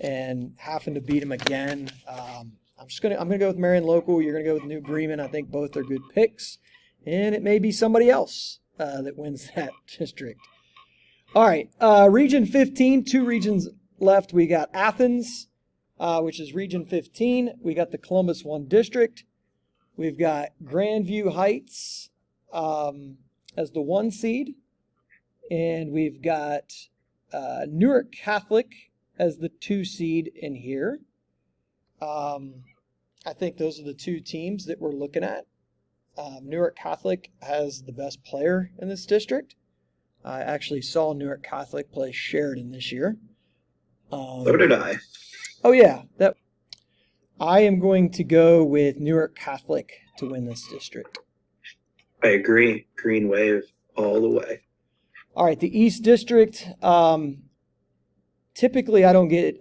and having to beat them again. I'm gonna go with Marion Local. You're gonna go with New Bremen. I think both are good picks, and it may be somebody else that wins that district. All right, Region 15. 2 regions left. We got Athens, which is Region 15. We got the Columbus 1 district. We've got Grandview Heights as the 1 seed. And we've got Newark Catholic as the 2 seed in here. I think those are the 2 teams that we're looking at. Newark Catholic has the best player in this district. I actually saw Newark Catholic play Sheridan this year. So did I. Oh yeah, I am going to go with Newark Catholic to win this district. I agree. Green wave all the way. All right, the East District. Typically, I don't get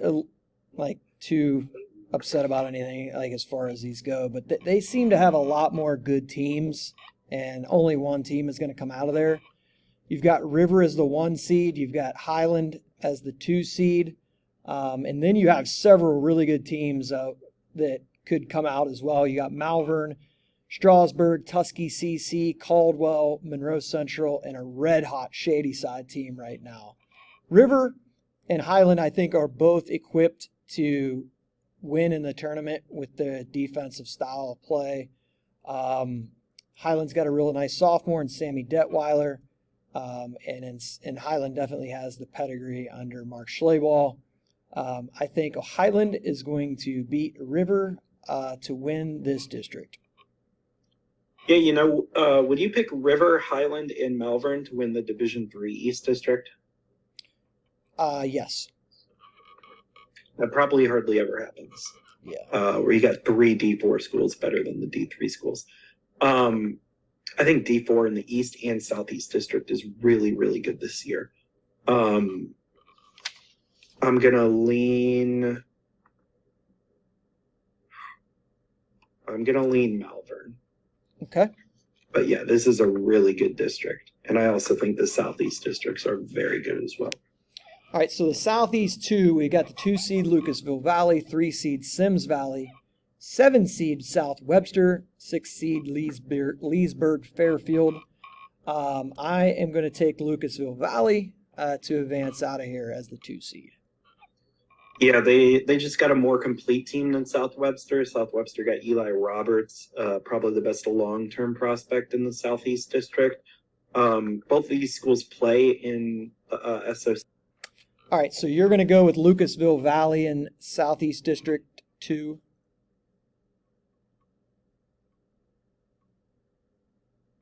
too upset about anything as far as these go, but they seem to have a lot more good teams, and only one team is going to come out of there. You've got River as the 1 seed. You've got Highland as the 2 seed. And then you have several really good teams that could come out as well. You got Malvern, Strasburg, Tuskegee CC, Caldwell, Monroe Central, and a red-hot Shadyside team right now. River and Highland, I think, are both equipped to win in the tournament with their defensive style of play. Highland's got a really nice sophomore in Sammy Detweiler, and Highland definitely has the pedigree under Mark Schlaball. I think Highland is going to beat River to win this district. Yeah, would you pick River, Highland, and Malvern to win the Division III East District? Yes. That probably hardly ever happens. Yeah. Where you got 3 D4 schools better than the D3 schools. I think D4 in the East and Southeast District is really, really good this year. I'm gonna lean Malvern. Okay. But yeah, this is a really good district. And I also think the Southeast districts are very good as well. All right, so the Southeast 2, we got the 2 seed Lucasville Valley, 3 seed Sims Valley, 7 seed South Webster, 6 seed Leesburg Fairfield. I am going to take Lucasville Valley to advance out of here as the 2 seed. Yeah, they just got a more complete team than South Webster. South Webster got Eli Roberts, probably the best long-term prospect in the Southeast District. Both of these schools play in SOC. All right, so you're going to go with Lucasville Valley in Southeast District 2.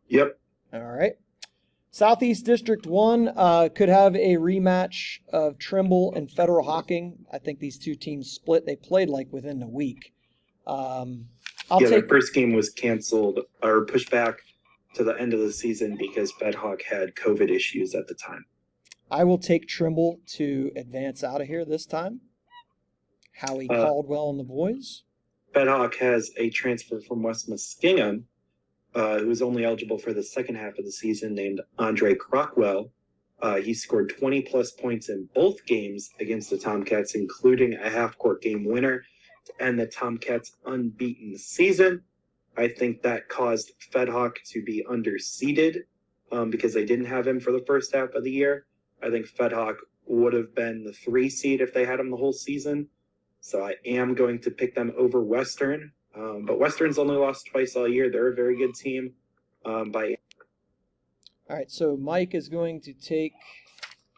Yep. All right. Southeast District 1 could have a rematch of Trimble and Federal Hocking. I think these 2 teams split. They played within a week. Their first game was canceled or pushed back to the end of the season because FedHawk had COVID issues at the time. I will take Trimble to advance out of here this time. Howie Caldwell and the boys. FedHawk has a transfer from West Muskingum, who is only eligible for the second half of the season, named Andre Crockwell. He scored 20-plus points in both games against the Tomcats, including a half-court game winner to end the Tomcats' unbeaten season. I think that caused FedHawk to be underseeded because they didn't have him for the first half of the year. I think FedHawk would have been the 3 seed if they had him the whole season. So I am going to pick them over Western. But Western's only lost twice all year. They're a very good team. All right, so Mike is going to take...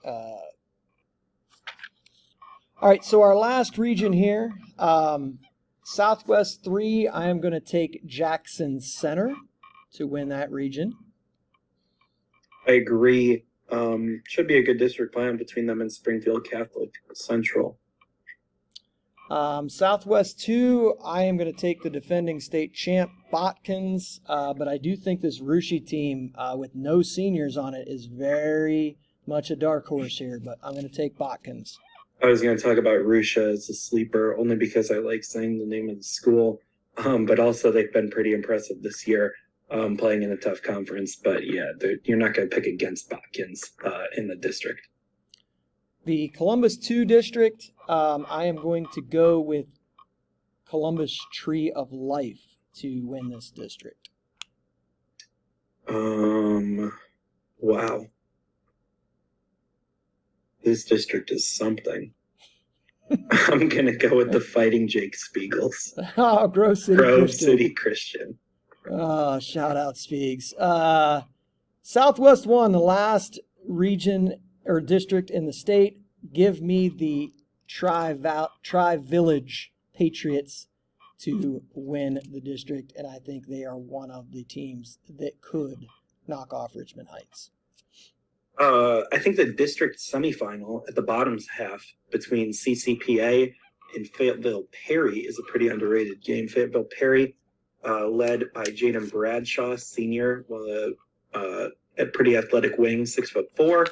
All right, so our last region here, Southwest 3, I am going to take Jackson Center to win that region. I agree. Should be a good district plan between them and Springfield Catholic Central. Southwest 2, I am going to take the defending state champ, Botkins, but I do think this Rushi team with no seniors on it is very much a dark horse here, but I'm going to take Botkins. I was going to talk about Rusha as a sleeper only because I like saying the name of the school, but also they've been pretty impressive this year playing in a tough conference. But yeah, you're not going to pick against Botkins in the district. The Columbus 2 district, I am going to go with Columbus Tree of Life to win this district. Wow. This district is something. I'm going to go with the Fighting Jake Spiegels. Oh, Grove City Christian. Oh, shout out Spiegs. Southwest 1, the last region or district in the state. Give me the Tri-Village Patriots to win the district, and I think they are one of the teams that could knock off Richmond Heights. I think the district semifinal at the bottom's half between CCPA and Fayetteville Perry is a pretty underrated game. Fayetteville Perry, led by Jaden Bradshaw, senior, a pretty athletic wing, 6'4",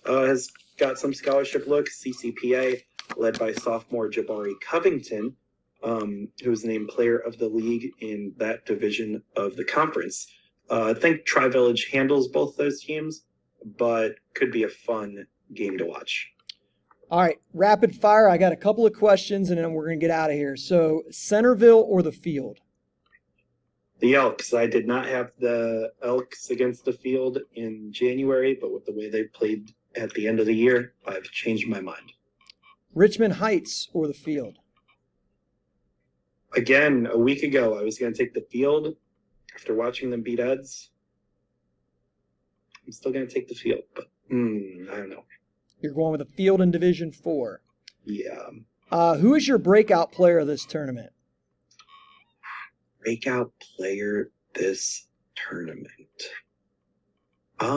has got some scholarship looks. CCPA, led by sophomore Jabari Covington, who was named player of the league in that division of the conference. I think Tri-Village handles both those teams, but could be a fun game to watch. All right, rapid fire. I got a couple of questions, and then we're going to get out of here. So, Centerville or the Field? The Elks. I did not have the Elks against the Field in January, but with the way they played at the end of the year, I've changed my mind. Richmond Heights or the Field? Again, a week ago, I was going to take the Field after watching them beat Eds. I'm still going to take the Field, but I don't know. You're going with the Field in Division 4. Yeah. Who is your breakout player of this tournament? Breakout player this tournament. That's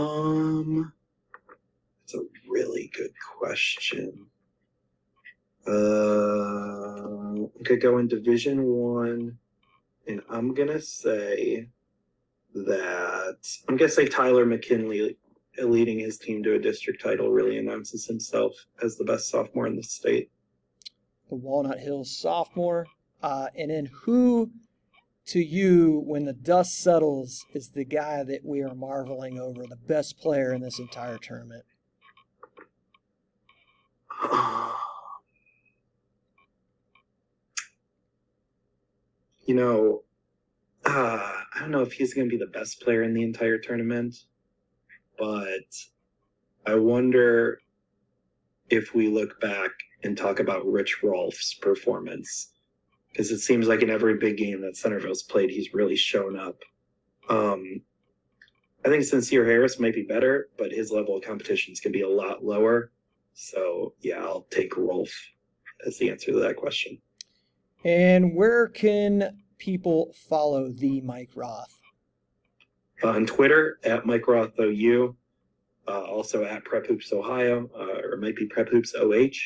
a really good question. I could go in Division 1, and I'm going to say Tyler McKinley, leading his team to a district title, really announces himself as the best sophomore in the state. The Walnut Hills sophomore. And then who, to you, when the dust settles, is the guy that we are marveling over, the best player in this entire tournament? I don't know if he's going to be the best player in the entire tournament, but I wonder if we look back and talk about Rich Rolfe's performance, because it seems like in every big game that Centerville's played, he's really shown up. I think Sincere Harris might be better, but his level of competitions can be a lot lower. So, yeah, I'll take Rolfe as the answer to that question. And where can people follow the Mike Roth? On Twitter, at Mike Roth OU, also at Prep Hoops Ohio, or it might be Prep Hoops OH,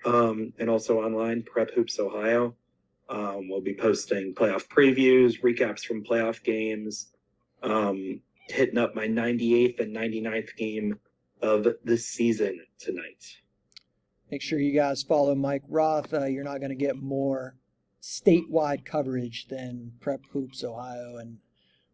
and also online, Prep Hoops Ohio. We'll be posting playoff previews, recaps from playoff games, hitting up my 98th and 99th game of this season tonight. Make sure you guys follow Mike Roth. You're not going to get more statewide coverage than Prep Hoops Ohio, and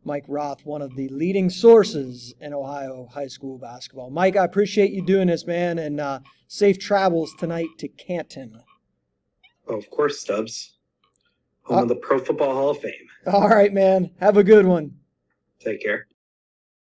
Mike Roth, one of the leading sources in Ohio high school basketball. Mike, I appreciate you doing this, man, and safe travels tonight to Canton. Oh, of course, Stubbs. Home of the Pro Football Hall of Fame. All right, man. Have a good one. Take care.